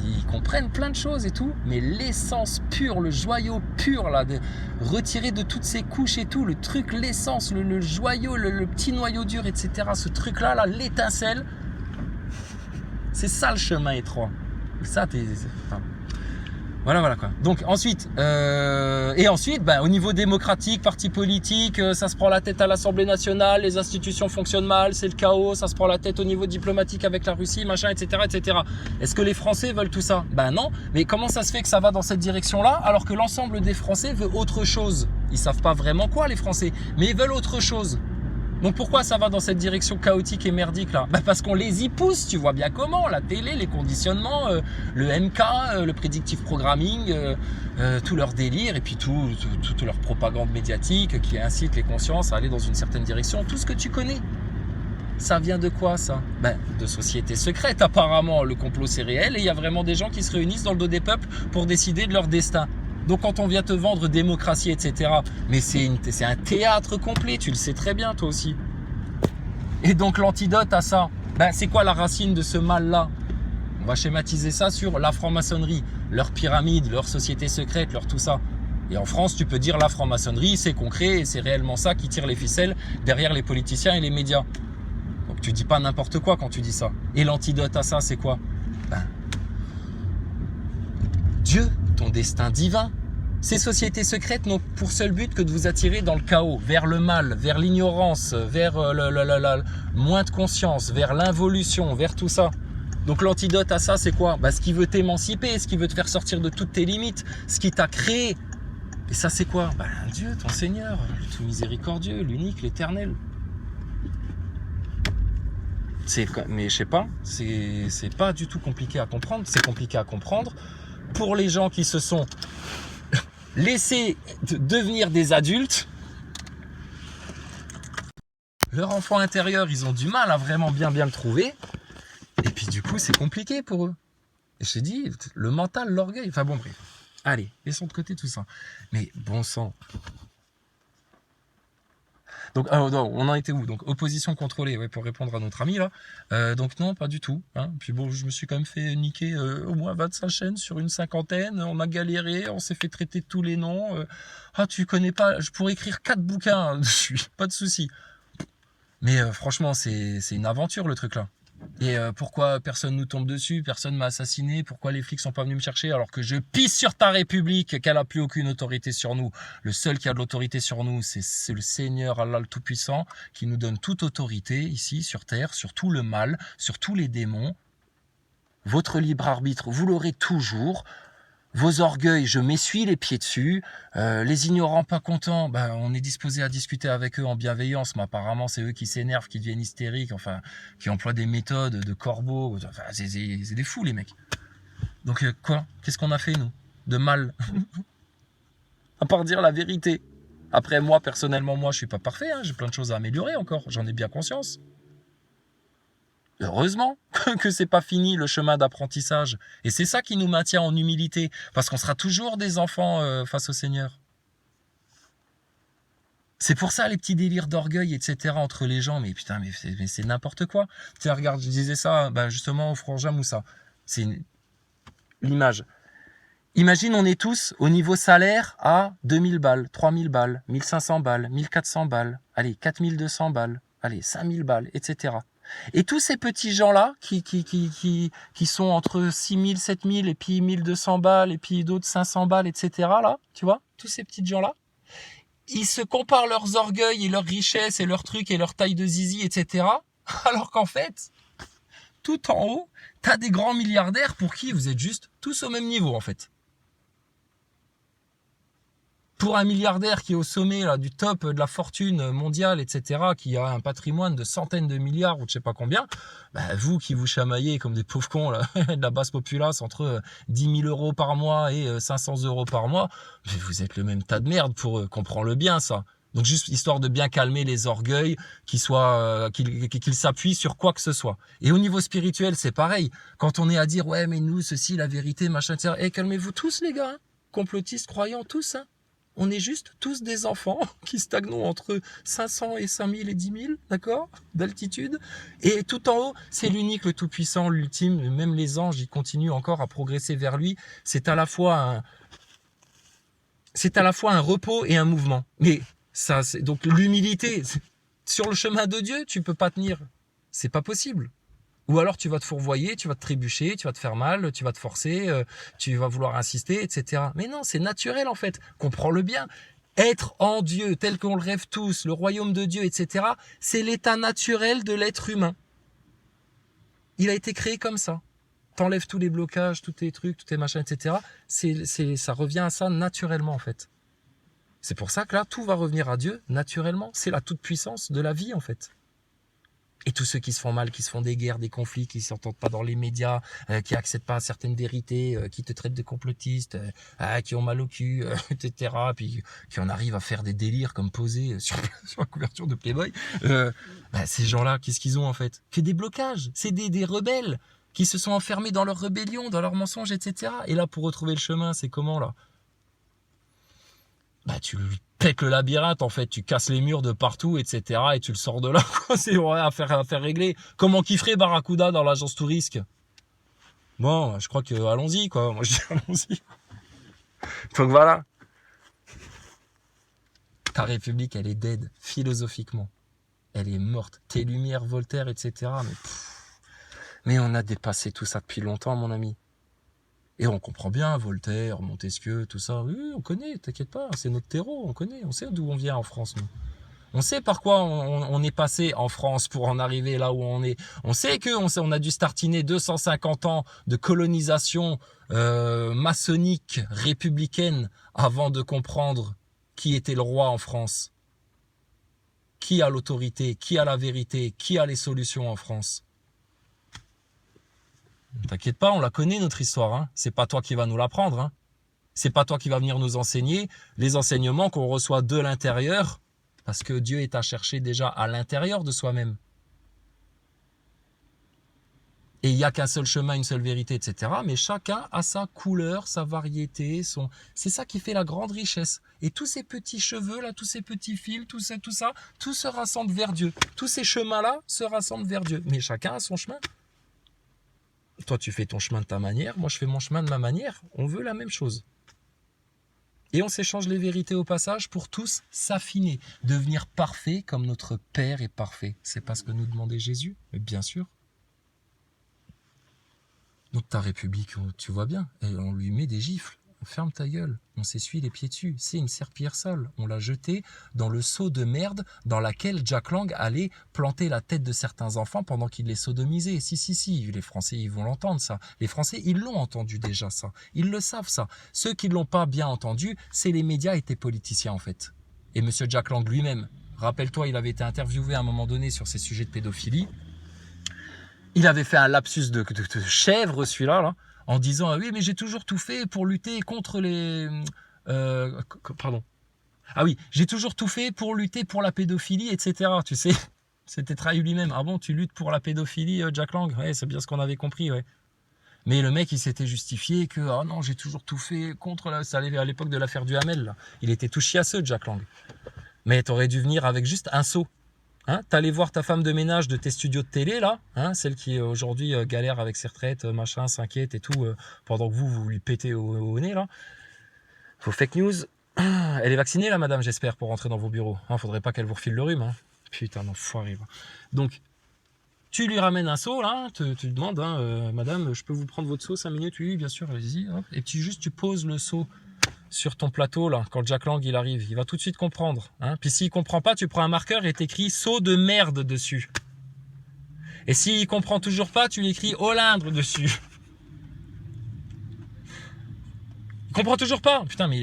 Ils comprennent plein de choses et tout, mais l'essence pure, le joyau pur, là, retiré de toutes ces couches et tout, le truc, l'essence, le joyau, le petit noyau dur, etc. Ce truc-là, là, l'étincelle, c'est ça le chemin étroit. Et ça, voilà quoi. Donc ensuite, au niveau démocratique, parti politique, ça se prend la tête à l'Assemblée nationale, les institutions fonctionnent mal, c'est le chaos, ça se prend la tête au niveau diplomatique avec la Russie, machin, etc., etc. Est-ce que les Français veulent tout ça? Ben non. Mais comment ça se fait que ça va dans cette direction-là alors que l'ensemble des Français veut autre chose? Ils savent pas vraiment quoi les Français, mais ils veulent autre chose. Donc pourquoi ça va dans cette direction chaotique et merdique là? Bah parce qu'on les y pousse, tu vois bien comment, la télé, les conditionnements, le MK, le predictive programming, tout leur délire et puis toute leur propagande médiatique qui incite les consciences à aller dans une certaine direction, tout ce que tu connais. Ça vient de quoi ça? Ben, de sociétés secrètes apparemment, le complot c'est réel et il y a vraiment des gens qui se réunissent dans le dos des peuples pour décider de leur destin. Donc quand on vient te vendre démocratie, etc., mais c'est un théâtre complet, tu le sais très bien toi aussi. Et donc l'antidote à ça, ben, c'est quoi la racine de ce mal-là? On va schématiser ça sur la franc-maçonnerie, leur pyramide, leur société secrète, leur tout ça. Et en France, tu peux dire la franc-maçonnerie, c'est concret et c'est réellement ça qui tire les ficelles derrière les politiciens et les médias. Donc tu dis pas n'importe quoi quand tu dis ça. Et l'antidote à ça, c'est quoi? Ben, Dieu, ton destin divin. Ces sociétés secrètes n'ont pour seul but que de vous attirer dans le chaos, vers le mal, vers l'ignorance, vers moins de conscience, vers l'involution, vers tout ça. Donc l'antidote à ça, c'est quoi? Bah, ce qui veut t'émanciper, ce qui veut te faire sortir de toutes tes limites, ce qui t'a créé. Et ça, c'est quoi? Bah, Dieu, ton Seigneur, le tout miséricordieux, l'unique, l'éternel. Mais je sais pas, c'est pas du tout compliqué à comprendre. C'est compliqué à comprendre pour les gens qui se sont laissés devenir des adultes. Leur enfant intérieur, ils ont du mal à vraiment bien le trouver. Et puis du coup, c'est compliqué pour eux. Et je te dis, le mental, l'orgueil, enfin bon, bref. Allez, laissons de côté tout ça. Mais bon sang. Donc, on en était où? Donc, opposition contrôlée, ouais, pour répondre à notre ami là. Donc non, pas du tout. Hein. Puis bon, je me suis quand même fait niquer au moins 25 chaînes sur une cinquantaine. On a galéré, on s'est fait traiter de tous les noms. Ah, tu connais pas? Je pourrais écrire 4 bouquins dessus, pas de souci. Mais franchement, c'est une aventure le truc là. Et pourquoi personne nous tombe dessus, personne m'a assassiné, pourquoi les flics sont pas venus me chercher alors que je pisse sur ta République, qu'elle a plus aucune autorité sur nous. Le seul qui a de l'autorité sur nous, c'est le Seigneur Allah le Tout-Puissant qui nous donne toute autorité ici sur terre, sur tout le mal, sur tous les démons. Votre libre arbitre, vous l'aurez toujours. Vos orgueils, je m'essuie les pieds dessus. Les ignorants pas contents, ben, on est disposé à discuter avec eux en bienveillance, mais apparemment c'est eux qui s'énervent, qui deviennent hystériques, enfin, qui emploient des méthodes de corbeaux. Enfin, c'est des fous les mecs. Donc quoi? Qu'est-ce qu'on a fait nous de mal? À part dire la vérité. Après moi, personnellement, moi je suis pas parfait, hein, j'ai plein de choses à améliorer encore, j'en ai bien conscience. Heureusement que c'est pas fini le chemin d'apprentissage. Et c'est ça qui nous maintient en humilité. Parce qu'on sera toujours des enfants face au Seigneur. C'est pour ça les petits délires d'orgueil, etc. entre les gens. Mais putain, mais c'est n'importe quoi. Tiens, regarde, je disais ça justement au frangin Moussa. C'est l'image. Imagine, on est tous au niveau salaire à 2000 balles, 3000 balles, 1500 balles, 1400 balles, allez, 4200 balles, allez, 5000 balles, etc. Et tous ces petits gens-là qui sont entre 6000, 7000 et puis 1200 balles et puis d'autres 500 balles, etc. là, tu vois, tous ces petits gens-là, ils se comparent leurs orgueils et leurs richesses et leurs trucs et leur taille de zizi, etc. Alors qu'en fait, tout en haut, t'as des grands milliardaires pour qui vous êtes juste tous au même niveau en fait. Pour un milliardaire qui est au sommet là, du top de la fortune mondiale, etc., qui a un patrimoine de centaines de milliards ou je sais pas combien, bah vous qui vous chamaillez comme des pauvres cons là, de la basse populace entre 10 000 euros par mois et 500 euros par mois, vous êtes le même tas de merde pour eux, comprends-le bien ça. Donc juste histoire de bien calmer les orgueils, qu'ils s'appuient sur quoi que ce soit. Et au niveau spirituel, c'est pareil. Quand on est à dire ouais mais nous ceci, la vérité, machin, etc. Et calmez-vous tous les gars, hein. Complotistes, croyants, tous, hein. On est juste tous des enfants qui stagnons entre 500 et 5000 et 10 000, d'accord, d'altitude. Et tout en haut, c'est l'unique, le tout-puissant, l'ultime. Même les anges, ils continuent encore à progresser vers lui. C'est à la fois un repos et un mouvement. Mais ça, c'est donc l'humilité. Sur le chemin de Dieu, tu peux pas tenir. C'est pas possible. Ou alors tu vas te fourvoyer, tu vas te trébucher, tu vas te faire mal, tu vas te forcer, tu vas vouloir insister, etc. Mais non, c'est naturel en fait. Comprends-le bien. Être en Dieu, tel qu'on le rêve tous, le royaume de Dieu, etc. C'est l'état naturel de l'être humain. Il a été créé comme ça. T'enlèves tous les blocages, tous tes trucs, tous tes machins, etc. Ça revient à ça naturellement en fait. C'est pour ça que là, tout va revenir à Dieu naturellement. C'est la toute-puissance de la vie en fait. Et tous ceux qui se font mal, qui se font des guerres, des conflits, qui s'entendent pas dans les médias, qui acceptent pas certaines vérités, qui te traitent de complotiste, qui ont mal au cul, etc. Puis qui en arrivent à faire des délires comme poser sur la couverture de Playboy. Ces gens-là, qu'est-ce qu'ils ont en fait? Que des blocages. C'est des rebelles qui se sont enfermés dans leur rébellion, dans leurs mensonges, etc. Et là, pour retrouver le chemin, c'est comment là? Tu lui pètes le labyrinthe, en fait, tu casses les murs de partout, etc. et tu le sors de là, quoi. C'est à faire régler. Comment kifferait Barracuda dans l'agence Tourisque? Bon, je crois que allons-y, quoi. Moi, je dis allons-y. Donc voilà. Ta République, elle est dead, philosophiquement. Elle est morte. Tes Lumières, Voltaire, etc. Mais on a dépassé tout ça depuis longtemps, mon ami. Et on comprend bien, Voltaire, Montesquieu, tout ça. Oui, on connaît, t'inquiète pas, c'est notre terreau, on connaît, on sait d'où on vient en France, nous. On sait par quoi on est passé en France pour en arriver là où on est. On sait qu'on a dû startiner 250 ans de colonisation maçonnique, républicaine, avant de comprendre qui était le roi en France. Qui a l'autorité, qui a la vérité, qui a les solutions en France. T'inquiète pas, on la connaît notre histoire, hein. C'est pas toi qui va nous l'apprendre, hein. C'est pas toi qui va venir nous enseigner les enseignements qu'on reçoit de l'intérieur, parce que Dieu est à chercher déjà à l'intérieur de soi-même. Et il n'y a qu'un seul chemin, une seule vérité, etc. Mais chacun a sa couleur, sa variété, c'est ça qui fait la grande richesse. Et tous ces petits cheveux là, tous ces petits fils, tout ça, tout se rassemble vers Dieu. Tous ces chemins-là se rassemblent vers Dieu. Mais chacun a son chemin. Toi, tu fais ton chemin de ta manière, moi je fais mon chemin de ma manière. On veut la même chose. Et on s'échange les vérités au passage pour tous s'affiner, devenir parfait comme notre Père est parfait. C'est pas ce que nous demandait Jésus, mais bien sûr. Donc ta République, tu vois bien, on lui met des gifles. Ferme ta gueule, on s'essuie les pieds dessus. C'est une serpillière sale. On l'a jetée dans le seau de merde dans laquelle Jack Lang allait planter la tête de certains enfants pendant qu'il les sodomisait. Si, les Français, ils vont l'entendre ça. Les Français, ils l'ont entendu déjà ça. Ils le savent ça. Ceux qui ne l'ont pas bien entendu, c'est les médias et tes politiciens en fait. Et monsieur Jack Lang lui-même, rappelle-toi, il avait été interviewé à un moment donné sur ces sujets de pédophilie. Il avait fait un lapsus de chèvre celui-là, là, en disant « Ah oui, mais j'ai toujours tout fait pour lutter contre les... pardon. Ah oui, j'ai toujours tout fait pour lutter pour la pédophilie, etc. » Tu sais, c'était trahi lui-même. « Ah bon, tu luttes pour la pédophilie, Jack Lang ?» Ouais, c'est bien ce qu'on avait compris, ouais. Mais le mec, il s'était justifié que « Ah non, j'ai toujours tout fait contre... » Ça allait à l'époque de l'affaire du Hamel, là. Il était tout chiasseux, Jack Lang. Mais t'aurais dû venir avec juste un seau. Hein, t'allais voir ta femme de ménage de tes studios de télé là, hein, celle qui aujourd'hui galère avec ses retraites, machin, s'inquiète et tout, pendant que vous lui pétez au nez là. Vos fake news. Elle est vaccinée là, madame, j'espère, pour rentrer dans vos bureaux. Hein, faudrait pas qu'elle vous refile le rhume. Hein. Putain d'enfoiré. Donc, tu lui ramènes un seau là, tu lui demandes, hein, madame, je peux vous prendre votre seau 5 minutes? Oui, bien sûr, allez-y. Et tu poses le seau sur ton plateau, là, quand Jack Lang il arrive, il va tout de suite comprendre. Hein. Puis s'il comprend pas, tu prends un marqueur et t'écris seau de merde dessus. Et s'il comprend toujours pas, tu l'écris Olindre dessus. Il comprend toujours pas. Putain, mais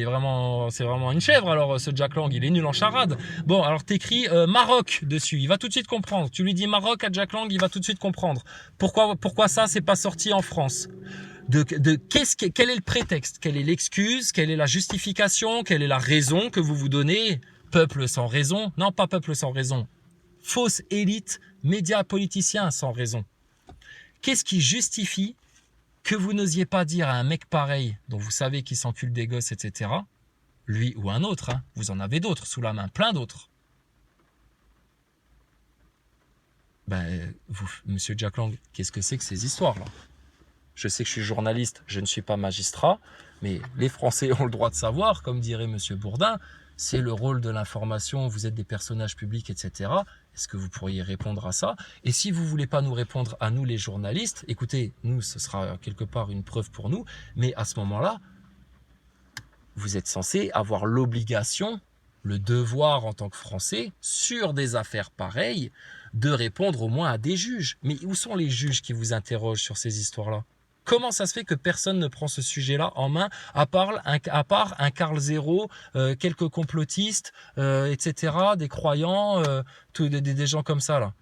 c'est vraiment une chèvre alors ce Jack Lang, il est nul en charade. Bon, alors t'écris Maroc dessus, il va tout de suite comprendre. Tu lui dis Maroc à Jack Lang, il va tout de suite comprendre. Pourquoi ça, c'est pas sorti en France? Quel est le prétexte, quelle est l'excuse, quelle est la justification, quelle est la raison que vous vous donnez? Peuple sans raison? Non, pas peuple sans raison. Fausse élite, médias politiciens sans raison. Qu'est-ce qui justifie que vous n'osiez pas dire à un mec pareil, dont vous savez qu'il s'encule des gosses, etc., lui ou un autre, hein, vous en avez d'autres sous la main, plein d'autres. Ben, monsieur Jack Lang, qu'est-ce que c'est que ces histoires-là? Je sais que je suis journaliste, je ne suis pas magistrat, mais les Français ont le droit de savoir, comme dirait monsieur Bourdin, c'est le rôle de l'information, vous êtes des personnages publics, etc. Est-ce que vous pourriez répondre à ça? Et si vous ne voulez pas nous répondre à nous les journalistes, écoutez, nous, ce sera quelque part une preuve pour nous, mais à ce moment-là, vous êtes censé avoir l'obligation, le devoir en tant que Français, sur des affaires pareilles, de répondre au moins à des juges. Mais où sont les juges qui vous interrogent sur ces histoires-là? Comment ça se fait que personne ne prend ce sujet-là en main, à part un Karl Zéro, quelques complotistes, etc., des croyants, des gens comme ça, là.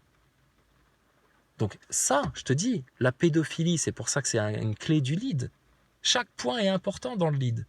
Donc ça, je te dis, la pédophilie, c'est pour ça que c'est une clé du lead. Chaque point est important dans le lead.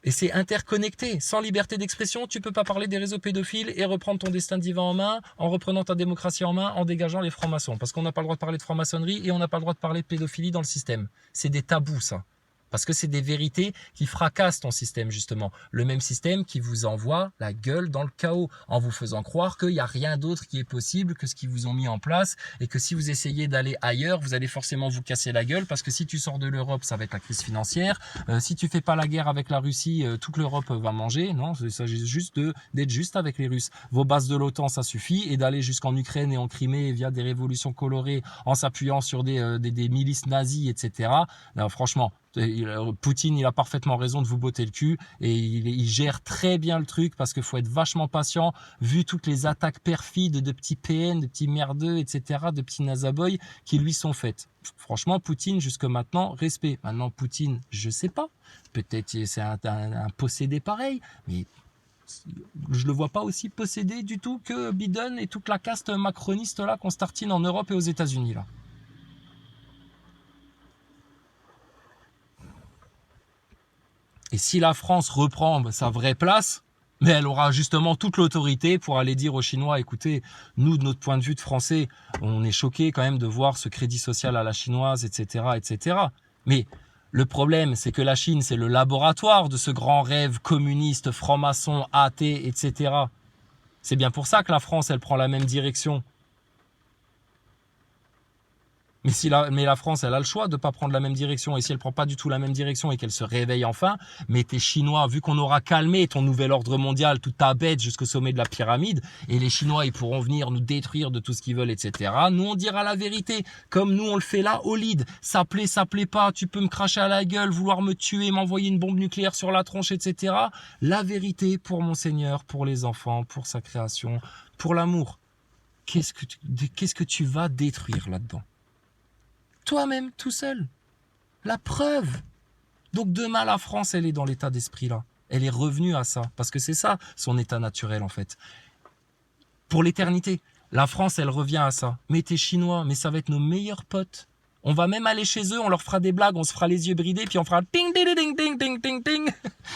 Et c'est interconnecté. Sans liberté d'expression, tu ne peux pas parler des réseaux pédophiles et reprendre ton destin divin en main, en reprenant ta démocratie en main, en dégageant les francs-maçons. Parce qu'on n'a pas le droit de parler de franc-maçonnerie et on n'a pas le droit de parler de pédophilie dans le système. C'est des tabous, ça. Parce que c'est des vérités qui fracassent ton système, justement. Le même système qui vous envoie la gueule dans le chaos, en vous faisant croire qu'il n'y a rien d'autre qui est possible que ce qu'ils vous ont mis en place, et que si vous essayez d'aller ailleurs, vous allez forcément vous casser la gueule, parce que si tu sors de l'Europe, ça va être la crise financière. Si tu fais pas la guerre avec la Russie, toute l'Europe va manger. Non, il s'agit juste d'être juste avec les Russes. Vos bases de l'OTAN, ça suffit, et d'aller jusqu'en Ukraine et en Crimée via des révolutions colorées, en s'appuyant sur des milices nazies, etc. Alors, franchement, Poutine, il a parfaitement raison de vous botter le cul et il gère très bien le truc parce qu'il faut être vachement patient vu toutes les attaques perfides de petits PN, de petits merdeux, etc., de petits nazaboys qui lui sont faites. Franchement, Poutine, jusque maintenant, respect. Maintenant, Poutine, je sais pas. Peut-être c'est un possédé pareil, mais je le vois pas aussi possédé du tout que Biden et toute la caste macroniste là qu'on startine en Europe et aux États-Unis là. Et si la France reprend sa vraie place, mais elle aura justement toute l'autorité pour aller dire aux Chinois, écoutez, nous, de notre point de vue de Français, on est choqués quand même de voir ce crédit social à la chinoise, etc., etc. Mais le problème, c'est que la Chine, c'est le laboratoire de ce grand rêve communiste, franc-maçon, athée, etc. C'est bien pour ça que la France, elle prend la même direction. Mais la France, elle a le choix de ne pas prendre la même direction. Et si elle ne prend pas du tout la même direction et qu'elle se réveille enfin, mais tes Chinois, vu qu'on aura calmé ton nouvel ordre mondial, toute ta bête jusqu'au sommet de la pyramide, et les Chinois, ils pourront venir nous détruire de tout ce qu'ils veulent, etc. Nous, on dira la vérité, comme nous, on le fait là, au lead. Ça plaît pas, tu peux me cracher à la gueule, vouloir me tuer, m'envoyer une bombe nucléaire sur la tronche, etc. La vérité pour mon Seigneur, pour les enfants, pour sa création, pour l'amour. Qu'est-ce que tu vas détruire là-dedans ? Toi-même, tout seul. La preuve. Donc demain, la France, elle est dans l'état d'esprit là. Elle est revenue à ça. Parce que c'est ça, son état naturel en fait. Pour l'éternité, la France, elle revient à ça. Mais t'es Chinois, mais ça va être nos meilleurs potes. On va même aller chez eux, on leur fera des blagues, on se fera les yeux bridés, puis on fera ting, ting, ting, ting, ting, ting, ting.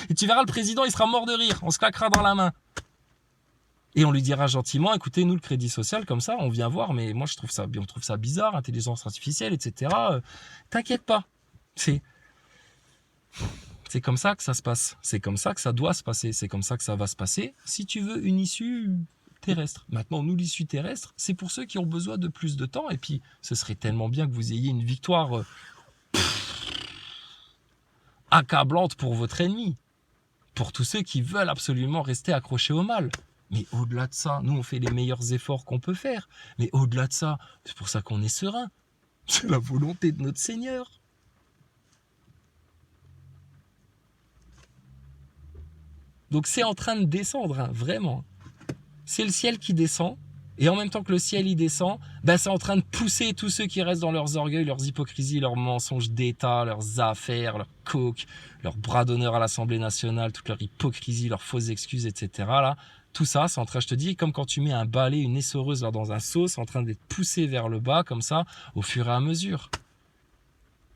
Et tu verras, le président, il sera mort de rire. On se claquera dans la main. Et on lui dira gentiment, écoutez, nous, le crédit social, comme ça, on vient voir, mais moi, on trouve ça bizarre, intelligence artificielle, etc. T'inquiète pas. C'est comme ça que ça se passe. C'est comme ça que ça doit se passer. C'est comme ça que ça va se passer. Si tu veux une issue terrestre. Maintenant, nous, l'issue terrestre, c'est pour ceux qui ont besoin de plus de temps. Et puis, ce serait tellement bien que vous ayez une victoire accablante pour votre ennemi. Pour tous ceux qui veulent absolument rester accrochés au mal. Mais au-delà de ça, nous, on fait les meilleurs efforts qu'on peut faire. Mais au-delà de ça, c'est pour ça qu'on est serein. C'est la volonté de notre Seigneur. Donc c'est en train de descendre, hein, vraiment. C'est le ciel qui descend. Et en même temps que le ciel y descend, ben c'est en train de pousser tous ceux qui restent dans leurs orgueils, leurs hypocrisies, leurs mensonges d'État, leurs affaires, leurs coques, leurs bras d'honneur à l'Assemblée nationale, toute leur hypocrisie, leurs fausses excuses, etc. Là, tout ça, c'est en train, je te dis, comme quand tu mets un balai, une essoreuse là, dans un seau, c'est en train d'être poussé vers le bas, comme ça, au fur et à mesure.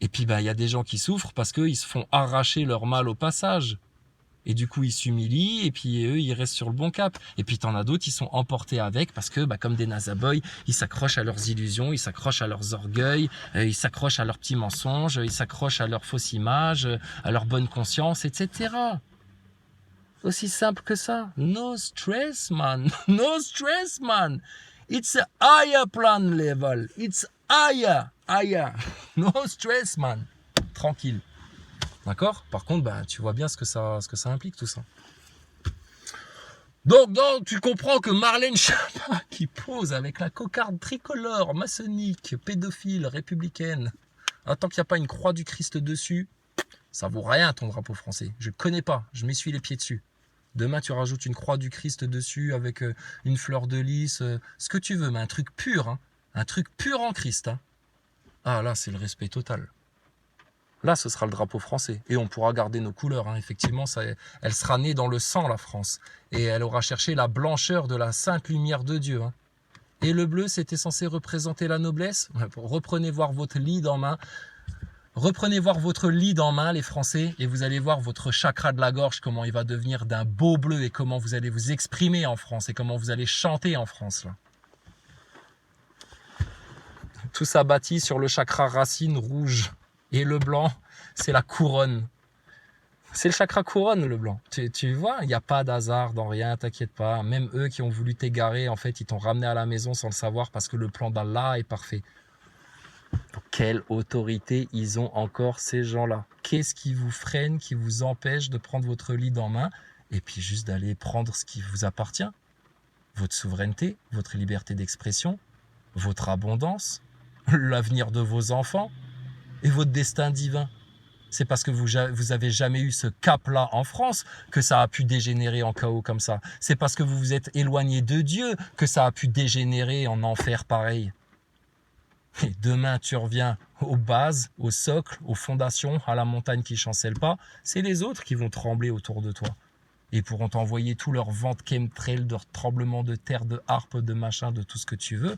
Et puis, ben, y a des gens qui souffrent parce qu'ils se font arracher leur mal au passage. Et du coup, ils s'humilient, et puis eux, ils restent sur le bon cap. Et puis, t'en as d'autres, ils sont emportés avec, parce que, bah, comme des nazaboys, ils s'accrochent à leurs illusions, ils s'accrochent à leurs orgueils, ils s'accrochent à leurs petits mensonges, ils s'accrochent à leur fausse image, à leur bonne conscience, etc. Aussi simple que ça. No stress, man. No stress, man. It's a higher plan level. It's higher. No stress, man. Tranquille. D'accord ? Par contre, bah, tu vois bien ce que ça implique, tout ça. Donc, tu comprends que Marlène Schiappa, qui pose avec la cocarde tricolore, maçonnique, pédophile, républicaine, tant qu'il n'y a pas une croix du Christ dessus, ça vaut rien ton drapeau français. Je connais pas, je m'essuie les pieds dessus. Demain, tu rajoutes une croix du Christ dessus avec une fleur de lys, ce que tu veux, mais un truc pur, hein, un truc pur en Christ. Hein. Ah là, c'est le respect total. Là, ce sera le drapeau français. Et on pourra garder nos couleurs. Hein. Effectivement, elle sera née dans le sang, la France. Et elle aura cherché la blancheur de la sainte lumière de Dieu. Hein. Et le bleu, c'était censé représenter la noblesse. Reprenez voir votre lead en main. Reprenez voir votre lead en main, les Français. Et vous allez voir votre chakra de la gorge, comment il va devenir d'un beau bleu. Et comment vous allez vous exprimer en France. Et comment vous allez chanter en France. Là. Tout ça bâti sur le chakra racine rouge. Et le blanc, c'est la couronne. C'est le chakra couronne, le blanc. Tu vois, il n'y a pas d'hasard dans rien, t'inquiète pas. Même eux qui ont voulu t'égarer, en fait, ils t'ont ramené à la maison sans le savoir parce que le plan d'Allah est parfait. Donc, quelle autorité ils ont encore, ces gens-là? Qu'est-ce qui vous freine, qui vous empêche de prendre votre lead en main et puis juste d'aller prendre ce qui vous appartient? Votre souveraineté, votre liberté d'expression, votre abondance, l'avenir de vos enfants et votre destin divin. C'est parce que vous avez jamais eu ce cap-là en France que ça a pu dégénérer en chaos comme ça. C'est parce que vous vous êtes éloigné de Dieu que ça a pu dégénérer en enfer pareil. Et demain, tu reviens aux bases, au socle, aux fondations, à la montagne qui chancelle pas. C'est les autres qui vont trembler autour de toi. Et pourront t'envoyer tout leur vent de chemtrail, de tremblement de terre, de harpe, de machin, de tout ce que tu veux.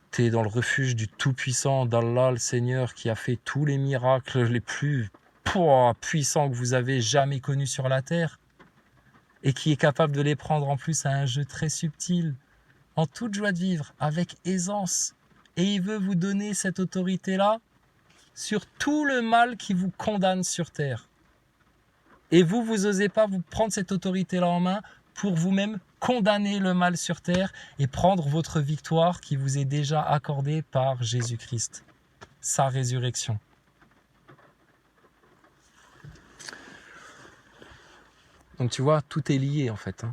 T'es dans le refuge du Tout-Puissant, d'Allah, le Seigneur, qui a fait tous les miracles les plus puissants que vous avez jamais connus sur la terre et qui est capable de les prendre en plus à un jeu très subtil, en toute joie de vivre, avec aisance. Et il veut vous donner cette autorité-là sur tout le mal qui vous condamne sur terre. Et vous osez pas vous prendre cette autorité-là en main pour vous-même condamner le mal sur terre et prendre votre victoire qui vous est déjà accordée par Jésus-Christ, sa résurrection. Donc tu vois, tout est lié en fait.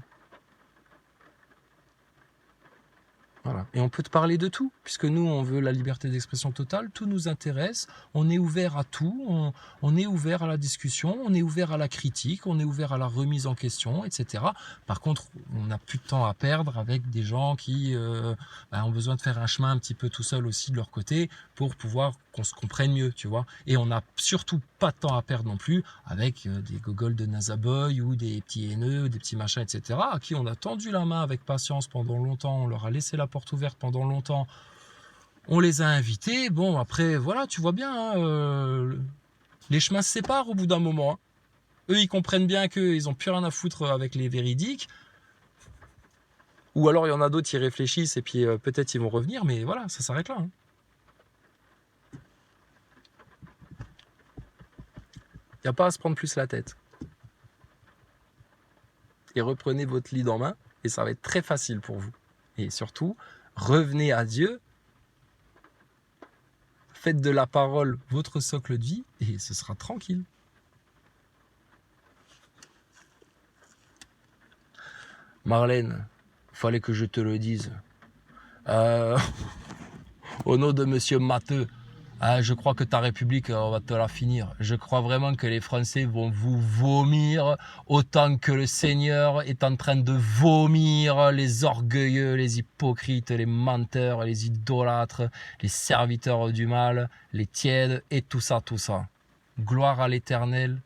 Voilà. Et on peut te parler de tout, puisque nous, on veut la liberté d'expression totale, tout nous intéresse, on est ouvert à tout, on est ouvert à la discussion, on est ouvert à la critique, on est ouvert à la remise en question, etc. Par contre, on n'a plus de temps à perdre avec des gens qui ont besoin de faire un chemin un petit peu tout seul aussi de leur côté pour pouvoir qu'on se comprenne mieux, tu vois. Et on n'a surtout pas de temps à perdre non plus avec des gogoles de Nazaboy ou des petits haineux, des petits machins, etc. à qui on a tendu la main avec patience pendant longtemps, on leur a laissé la porte ouverte pendant longtemps, on les a invités, bon après voilà, tu vois bien, les chemins se séparent au bout d'un moment. Eux ils comprennent bien qu'ils n'ont plus rien à foutre avec les véridiques, ou alors il y en a d'autres qui réfléchissent et puis peut-être ils vont revenir, mais voilà, ça s'arrête là. Il n'y a pas à se prendre plus la tête. Et reprenez votre lead en main et ça va être très facile pour vous. Et surtout, revenez à Dieu, faites de la parole votre socle de vie et ce sera tranquille. Marlène, fallait que je te le dise. Au nom de Monsieur Matteux, je crois que ta République, on va te la finir. Je crois vraiment que les Français vont vous vomir autant que le Seigneur est en train de vomir les orgueilleux, les hypocrites, les menteurs, les idolâtres, les serviteurs du mal, les tièdes et tout ça, tout ça. Gloire à l'Éternel,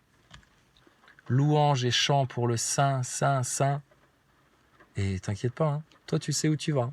louange et chant pour le Saint, Saint, Saint. Et t'inquiète pas, toi tu sais où tu vas.